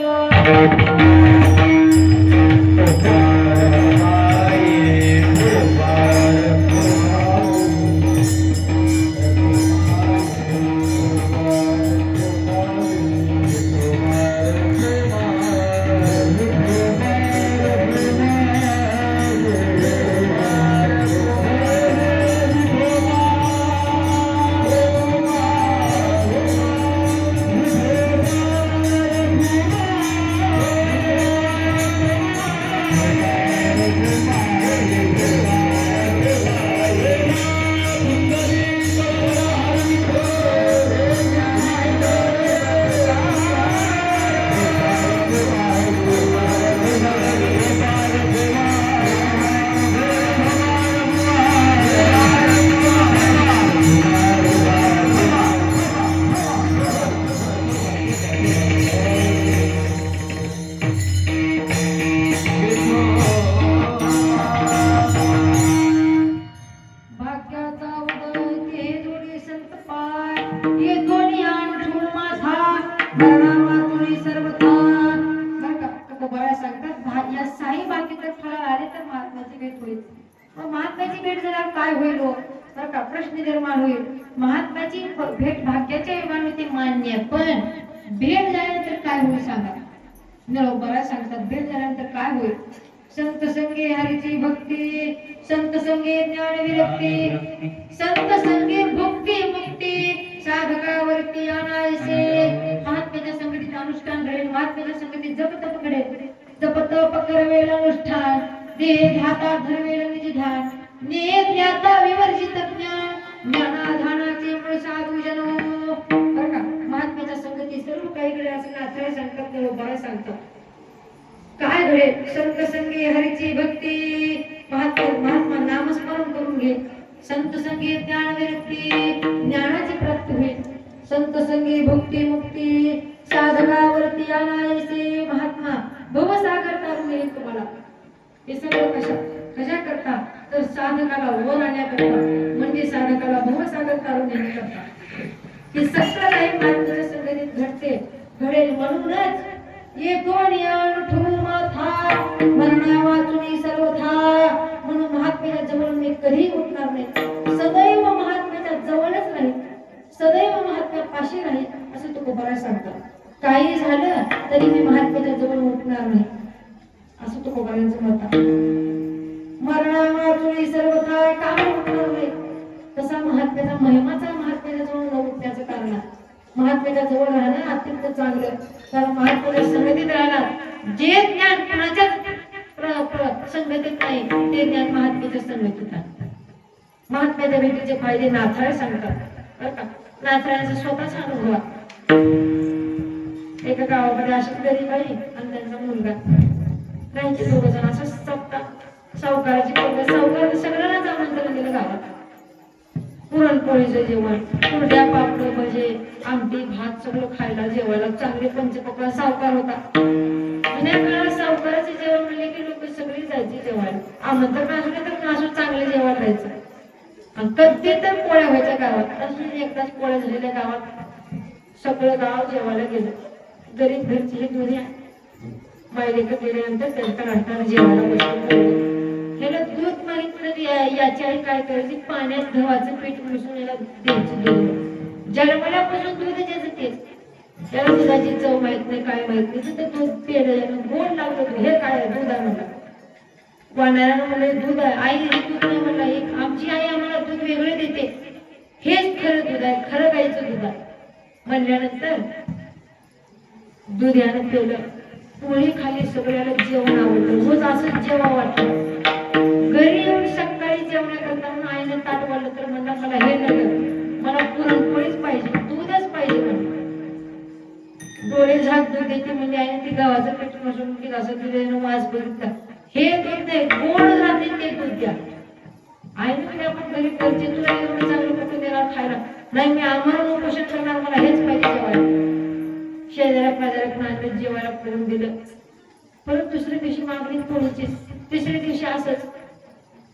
सर्वथा बरं का तुकोबाला सांगतात या साई बाकीचं फळ आले तर महात्म्याची भेट होईल. मग महात्म्याची भेट झाल्यावर काय होईल हो बरं का प्रश्न निर्माण होईल. महात्म्याची भेट भाग्याच्या योगाने होते मान्य पण भेट झाल्यानंतर काय होईल सांगा. नरोबरा सांगतात भेट झाल्यानंतर काय होईल. संत संगे हरीची भक्ती संत संगे ज्ञान विरक्ती संत संगे भक्ती मुक्ती साधकावरती आणायचे. महात्म्याच्या संगतीत अनुष्ठान घडेल. महात्म्याच्या संगतीत जप तप घडेल. जप तप करवेल अनुष्ठान देह ध्याता धरवेल निज ध्यान नेह ज्ञाता विवर्जित ज्ञान ज्ञानाधानाचे मूळ साधू जनो. बरं का महात्म्याच्या संगतीत सर्व काही घडेल असं नाथाला सांगतात. नरोबरा सांगतात काय घडेल. संत संगे हरीची भक्ती महात्मा नामस्मरण करून घे. संत संगे ज्ञान विरक्ती ज्ञानाची प्राप्ती होईल. संत संगे भक्ती मुक्ती साधकावरती आणायचे. महात्मा भवसागर तारून येईल तुम्हाला. हे सगळं कशा करता तर साधकाला वर आणण्याकरता म्हणजे साधकाला भवसागर तारून येण्याकरता. हे सगळं काही महात्म्याच्या संगतीत घडेल. म्हणूनच ये कोण यान ठुमाथा मरणा वाचुनी सर्वथा. म्हणून महात्म्याच्या जवळ मी कधीही उठणार नाही. सदैव महात्म्याच्या जवळच नाही सदैव महात्म्या पाशी नाही असं तुकोबाला सांगतात. काही झालं तरी मी महात्म्याच्या जवळ उठणार नाही असं तुकोबारांचं मत आहे. मरणा वाचुनी सर्वथा का उठणार नाही तसा महात्म्याचा महिमाचा महात्म्याच्या जवळ न उठण्याचं कारण आहे. महात्म्याच्या जवळ राहणं अत्यंत चांगलं. कारण महात्म्याच्या संगतीत राहणार जे ज्ञान कुणाच्याच संगतीत नाही ते ज्ञान महात्म्याच्या संगतीत आहे. महात्म्याच्या भेटीचे फायदे नाथाळे सांगतात बरं का. नाथाळ्यांचा स्वतःचा अनुभव एका गावामध्ये अशीच गरीब आई आणि त्यांचा मुलगा त्यांचे दोघ जण असं सावकाराची सावकार सगळ्यांनाच आमंत्रण दिलं गावात. पुरणपोळीचं जेवण कुरड्या पापड भजे आमटी भात सगळं खायला जेवायला चांगले पंचपक्वान्न. सावकार होता. जुन्या काळात सावकाराचे जेवण म्हणले की लोक सगळी जायची जेवायला. आमंत्रण असले तर असं चांगलं जेवण राहायचं. आणि कधी तर पोळ्या व्हायच्या गावात. अशी एकदाच पोळ्या झालेल्या गावात सगळं गाव जेवायला गेलं. गरीब घरची हे दुनिया मायलेक गेल्यानंतर त्यांच्या नाश्त्याला जेवायला बसलं. ह्याला दूध मागितलं याची आई काय करायची पाण्यात गव्हाचं पीठ मिसळून याला द्यायचं. दूध जन्मल्यापासून दूध द्यायचं तेच. त्याला दुधाची चव माहित नाही काय माहित नाही. तर दूध पेलं गोड लागलं. हे काय दूध आहे म्हणला. वाणाऱ्यानं म्हणलं दूध आहे. आई दूध नाही म्हणला. एक आमची आई आम्हाला दूध वेगळे देते. हेच खरं दूध आहे खरं गाईचं दूध आहे म्हणल्यानंतर दूध यानं पेलं. पोळी खाली सगळ्याला जेवण आवडलं. रोज असंच जेवण वाटलं. घरी येऊन सकाळी जेवणाकरता म्हणून आईने ताट वाढलं तर म्हणला मला हे नव्हे मला पुरणपोळीच पाहिजे दूधच पाहिजे म्हणून. डोळे झाक दूध देते म्हणजे आईने ती गावाचं पीठ नसून की असं दिलं वास बघितला. हे दूध नाही गोड राहते ते दूध द्या. आईने म्हणजे आपण घरी करते तुला एवढं चांगलं कुठून देणार खायला. नाही मी आम्हाला उपोषण करणार मला हेच पाहिजे जेवायला. शेजाऱ्या पाजाऱ्या आणलं जेवायला करून दिलं. परत दुसऱ्या दिवशी मागणी पोळीची. तिसऱ्या दिवशी असंच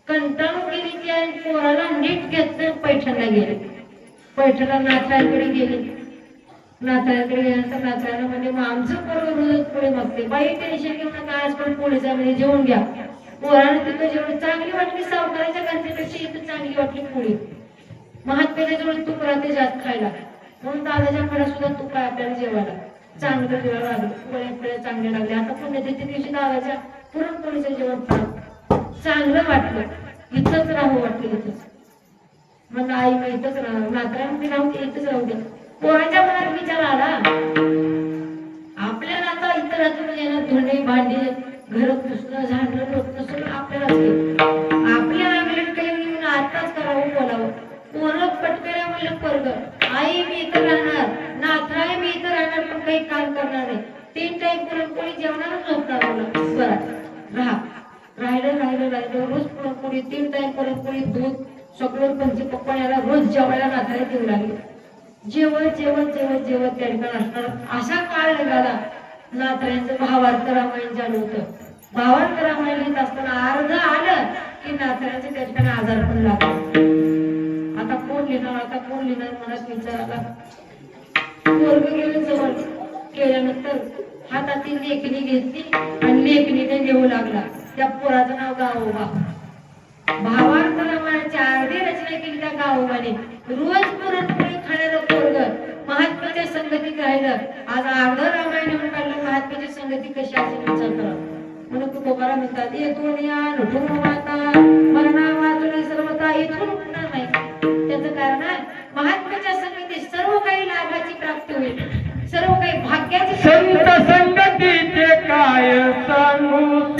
कंटाळून गेली की आई पोराला नीट घेतलं. पैठणला गेले. पैठणला नाथाळ्याकडे गेले. नाथाळ्याकडे गेल्यानंतर नाथाळ्यानं म्हणजे मग आमचं पोरं रोज पोळी मागते. बाई टेन्शन घेऊन नका आज पण पोळीचा म्हणजे जेवून घ्या. पोरानं तिथं जेवण चांगली वाटली. सावकाराच्या घरच्यापेक्षा इथं चांगली वाटली पोळी. महात्म्याच्या जवळ तूप राहते जास्त खायला म्हणून दादाच्या कडे सुद्धा तूप आहे आपल्याला जेवायला. चांगलं जेवायला लागलं. पोळ्या चांगल्या लागल्या. आता पुण्यतिथी दिवशी दादाच्या पुरणपोळीचं जेवण चांगलं वाटलं. इथंच राहू वाटलं. इथंच म्हणलं आई मग इथंच राहणार. नात्रा मी राहू दे इथंच राहू दे. पोराच्या मनात विचार आला आपल्याला आता इतर येणार धुणे भांडी घर पुसणं झाडणं लोटणं सगळं आपल्यालाच. आपल्या आंगल्यात काही येऊन आताच करावं बोलावं. पोरं पटकऱ्या म्हणलं पोरग आई मी इथं राहणार नाथराय मी इथं राहणार पण काही काम करणार नाही. 3 टाइम पुरणपोळी जेवणारच झोपणार म्हणलं. बरं राहिलं रोज पुरणपोळी 3 टाइम पुरणपोळी दूध सगळं पंचपक्वान्याला रोज जेवायला नाथराय देऊ लागले. जेवत त्या ठिकाणी असणार. असा काळ निघाला नाथरायांचं भावार्थ रामायण चालू होतं. भावार्थ रामायण लिहित असताना अर्ध आलं की नाथरायांचं त्या ठिकाणी आजार पण लागला. आता कोण लिहिणार मनात विचार आला. पोरग गेलं जवळ गेल्यानंतर तर हातातील लेखणी घेतली आणि लेखणीने लिहू लागला. त्या पोराचं नाव गावोबा. भावार्थ रामायणाची अर्धी रचना केली त्या गावोबाने. रोज पुरणपोळी खाणारं पोरग महात्म्याच्या संगतीत राहिलं. आज अर्ध रामायण म्हणून काढलं. महात्म्याची संगती कशी असेल विचार करा. म्हणून तुकोबारा म्हणतात येथून या नठून माता मरणा वाचून सर्वता इथून उठणार नाही. त्याचं कारण आहे महात्म्याच्या संगतीत सर्व काही लाभाची प्राप्ती होईल. सर्व काही भाग्याची संत संगतीचे काय सांगू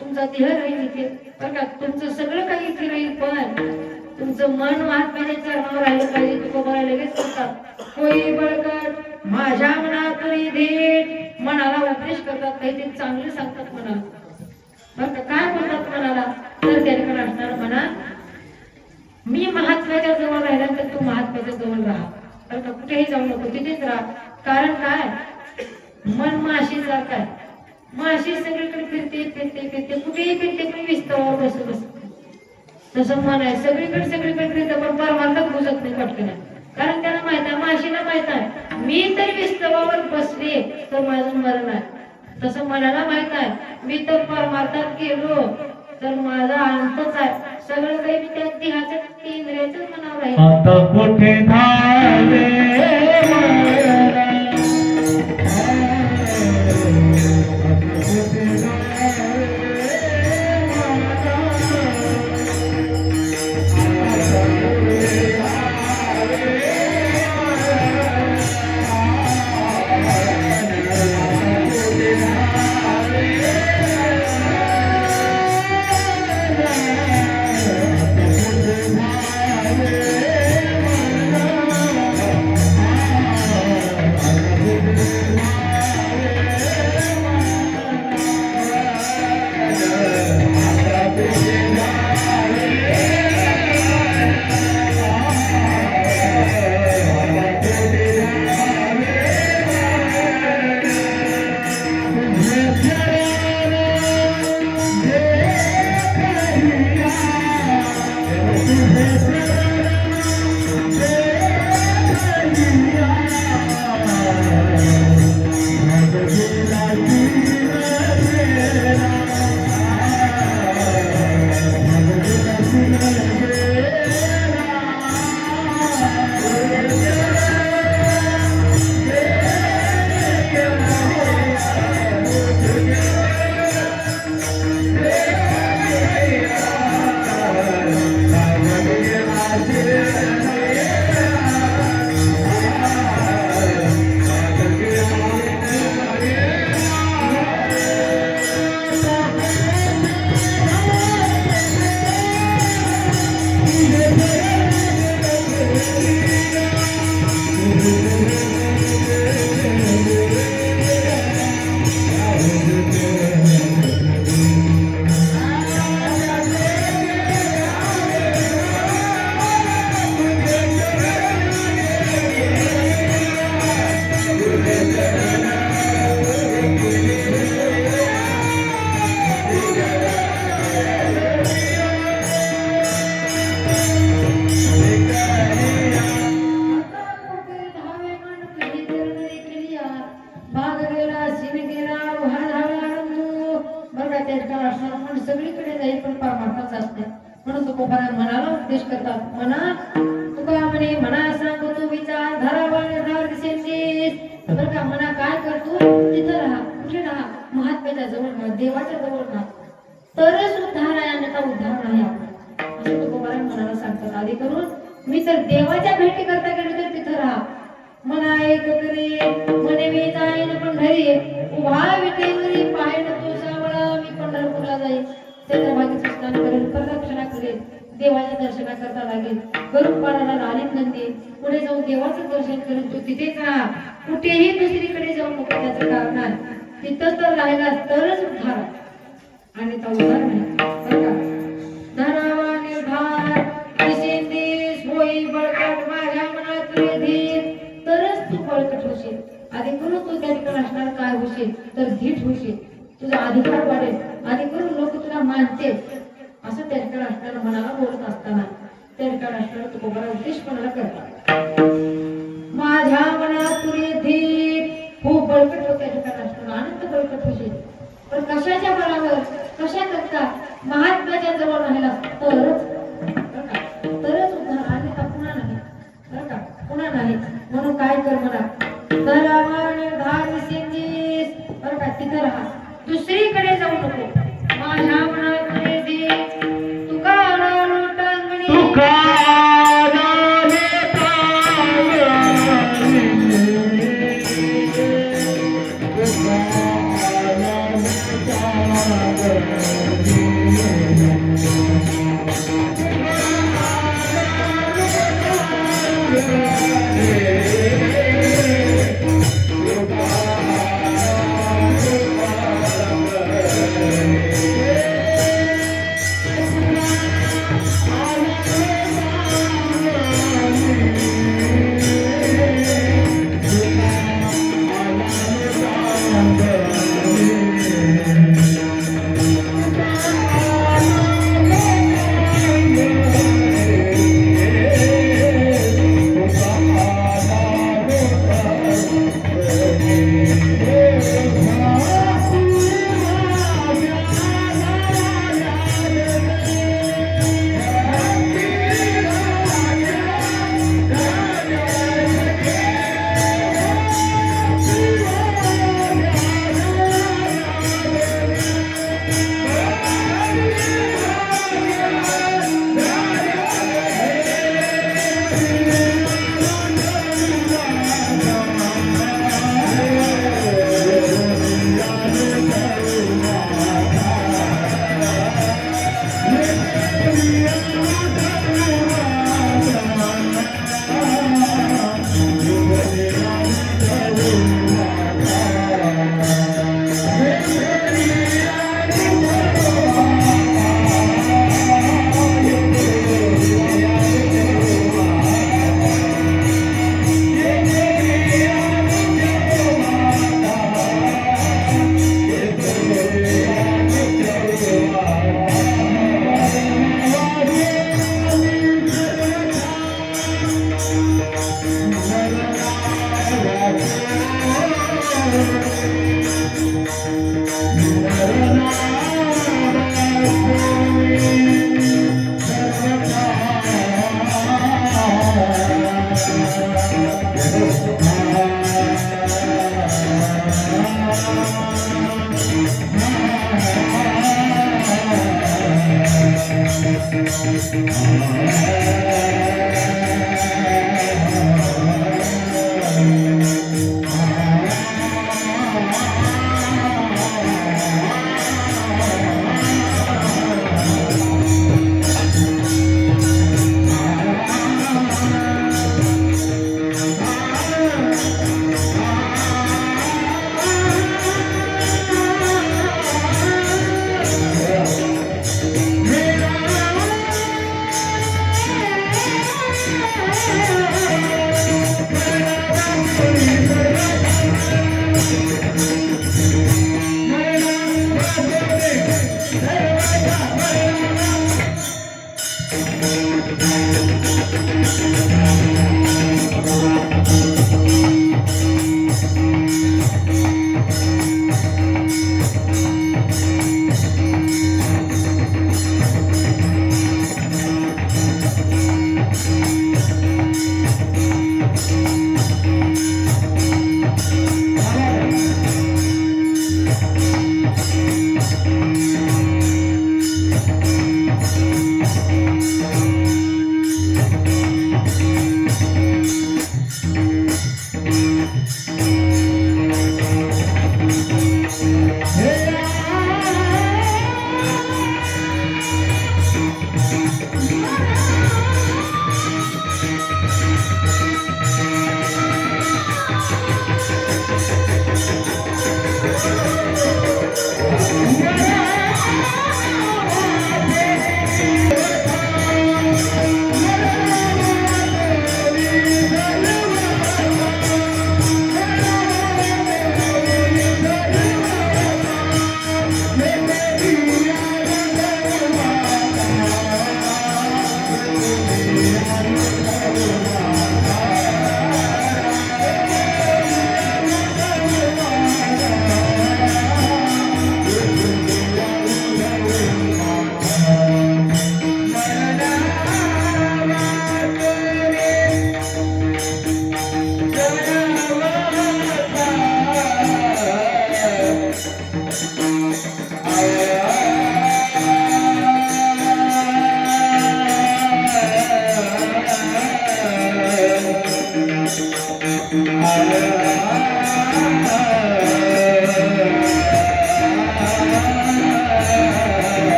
तुमचा देह राहील इथे बरं का. तुमचं सगळं काही इथे राहील पण तुमचं मन महात्म्याच्या चरणावर राहिलं पाहिजे. तुकोबा लगेच करतात होई बळकट माझ्या मनातून दे. मनाला उपदेश करतात काहीतरी चांगलं सांगतात मनाला बरं का. काय बोलतात मनाला तर त्याकडे असणार म्हणा मी महात्म्याच्या जवळ राहिल्यानंतर तू महात्म्याच्या जवळ राहा बरं का. कुठेही जाऊ नको तिथेच राहा. कारण काय मन माशी सारखं आहे. माशी सगळीकडे फिरते फिरते फिरते कुठेही फिरते पण विस्तवावर बसत तसं मन आहे. सगळीकडे फिरते पण परमार्थात घुसत नाही पटकन. कारण त्याला माहित आहे माशीला माहित आहे मी तर विस्तवावर बसले तर माझं मरण आहे. तसं मनाला माहित आहे मी तर परमार्थात गेलो तर माझा अंतच आहे. सगळं काही मी त्या देहाच्या इंद्रियाच मनावर आहे. आता कुठे धावले मनाला उपदेश करतात. मना तुका म्हणे मना सांगतो विचार धरावा निर्धार दिसेंदीस. बरं का मना काय करतो तिथं राहा. कुठे राहा? महात्म्याच्या जवळ राहा, देवाच्या जवळ राहा, तरच उद्धार आहे अन्यथा उद्धार नाही आपला, असं तुकोबाराय मनाला सांगतात. आधी करून मी तर देवाच्या भेटी करता गेलो तर तिथं राहा. मना एक करी मने मी जाईन पंढरी उभा विटेवरी पाहिन तो सावळा. मी पंढरपूरला जाईन, चंद्रभागेचे स्नान करेल, प्रदक्षिणा करेल, देवाच्या दर्शना करता लागेल, गरुड पाडाला लालीत नंदी, पुढे जाऊन देवाचं दर्शन करेल. तो तिथेच राहा, कुठेही दुसरीकडे जाऊ नको. त्याचं कारण आहे तिथं तर राहिला तरच उद्धार आणि तो उद्धार नाही. बरं का? धरावा निर्धार दिसेंदीस होई बळकट माझ्या मनात धीर. तरच तू बळकट होशील. आधी करून तू त्या ठिकाणी असणार काय होशील तर धीट होशील, तुझा अधिकार वाढेल. आधी करून लोक तुला मानते असं त्या ठिकाणी असणारा मनाला बोलत असताना त्या ठिकाणी असणारा तुकोबारा उपदेश मनाला करतात. माझ्या मनात तुरी धीर खूप बळकट होत त्या ठिकाणी असताना अनंत बळकट होशील. पण कशाच्या बळावर कशा करता महात्म्याच्या जवळ राहिला तरच तरच उद्धार आणि पुन्हा नाही. बरं का? पुन्हा नाही. म्हणून काय कर म्हणा धरावा निर्धार दिसेंदीस. बरं का? तिथं राहा, दुसरीकडे जाऊ नको. माझ्या मनात तुरी धीर तुका लोटांगणी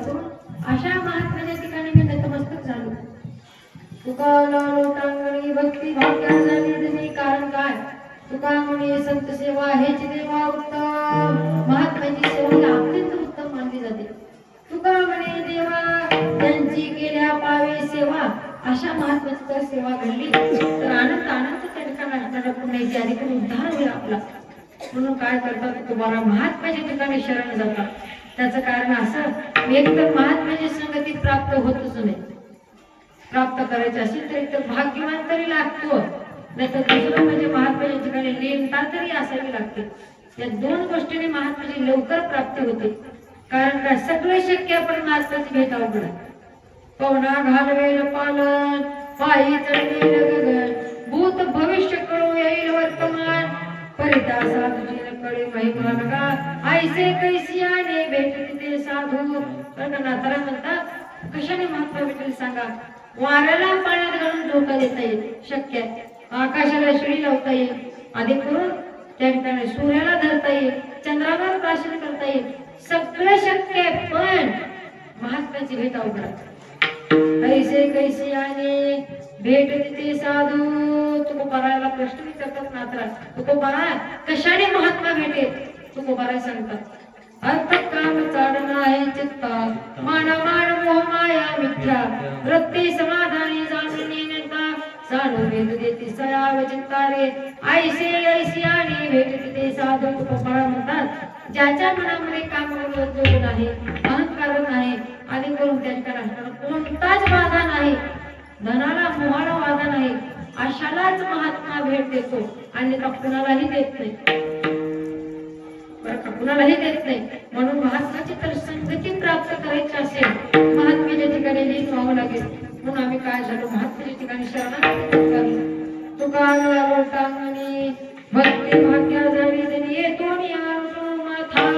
करून अशा महात्म्याच्या ठिकाणी मी नतमस्तक झालो. तुका लोटांगणी भक्ती भाग्या झाली दिली. कारण काय? तुका म्हणे संत सेवा हेच देवा उत्तम. महात्म्याची सेवा ही अत्यंत उत्तम मानली जाते. तुका म्हणे देवा त्यांची केल्या पावे सेवा. अशा महात्म्याची जर सेवा घडली तर आनंद आनंद त्या ठिकाणी असणाऱ्या पुण्याची अधिक उद्धार होईल आपला. म्हणून काय करतात तुकाराम महात्म्याच्या ठिकाणी शरण जातात. त्याचं कारण असं, एक तर महात्म्याची संगती प्राप्त होतच नाही. प्राप्त करायचे असेल तर एक तर भाग्यवान तरी लागतो, नाही तर दुसरं म्हणजे महात्म्याच्या ठिकाणी लीनता तरी असावी लागते. या दोन गोष्टीने महात्म्याची लवकर प्राप्ती होते. कारण काय? सगळं शक्य पण महात्म्याची भेट अवघड आहे. पवना घालवेल पालन पायी चढवेल गगन. भूत भविष्य कळू येईल वर्तमान. परिता साधूजीन कळे महिमा नका. ऐसे कैसियाने भेटते ते साधू. रंगनाथरा म्हणतात कशाने महात्मा भेटेल सांगा? वाऱ्याला पाण्यात घालून धोका देता येईल, शक्य आहे. आकाशाला शिडी लावता येईल, आधी करून त्या ठिकाणी सूर्याला धरता येईल, चंद्रावर प्राशन करता येईल, सगळं शक्य आहे. पण महात्म्याची भेट अवघड आहे. कैसे कैसियाने भेटते ते साधू. तुकोबाराला प्रश्न विचारतात नाथरा, तुकोबारा कशाने महात्मा भेटेल? तुकोबारा सांगतात अर्थ काम चाडणं आहे चित्ता. माना मान मोह माया मिथ्या. वृत्ती समाधानी जाणून नेता. जाणून वेद देती सयाव चिंता रे. ऐसे ऐसियाने भेटते ते साधू. तुकोबारा म्हणतात ज्याच्या मनामध्ये काम जोडून आहे, अहंकार नाही, आणि करून त्या ठिकाणी कोणताच बाधा नाही, धनाला मोहाला बाधा नाही, अशालाच महात्मा भेट देतो. आणि कुणालाही देत नाही, कुणालाही देत नाही. म्हणून महात्म्याची तर संगती प्राप्त करायची असेल महात्म्याच्या ठिकाणी लीन व्हावं लागेल. म्हणून आम्ही काय झालो? महात्म्याच्या ठिकाणी शरण तुका लोटांगणी भक्ती भाग्या झाली त्यांनी येतो माथा.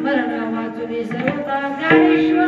मरणा वाचुने सर्वता ज्ञानेश्वर.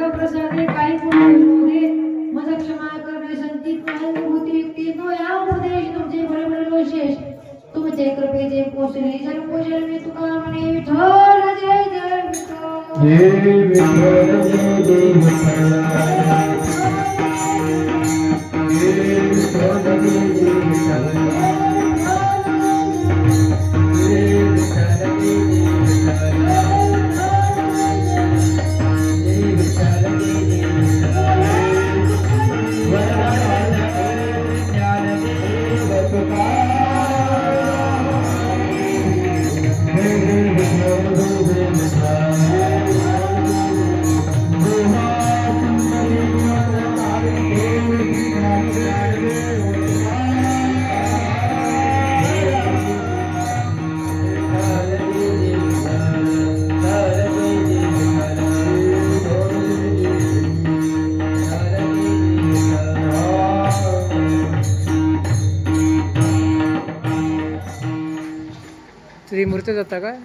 प्रसादे काही पुण्य मज क्षमा करणे संतीत अनुभूती युक्ती तो या उपदेश तुमचे बरे बरे विशेष तुमचे कृपेचे पोषणे जन पूजन मी तुका म्हणे विठ्ठल जय जय विठ्ठल जय विठ्ठल जय जय विठ्ठल जय विठ्ठल जय जय विठ्ठल श्री मूर्ती जाता काय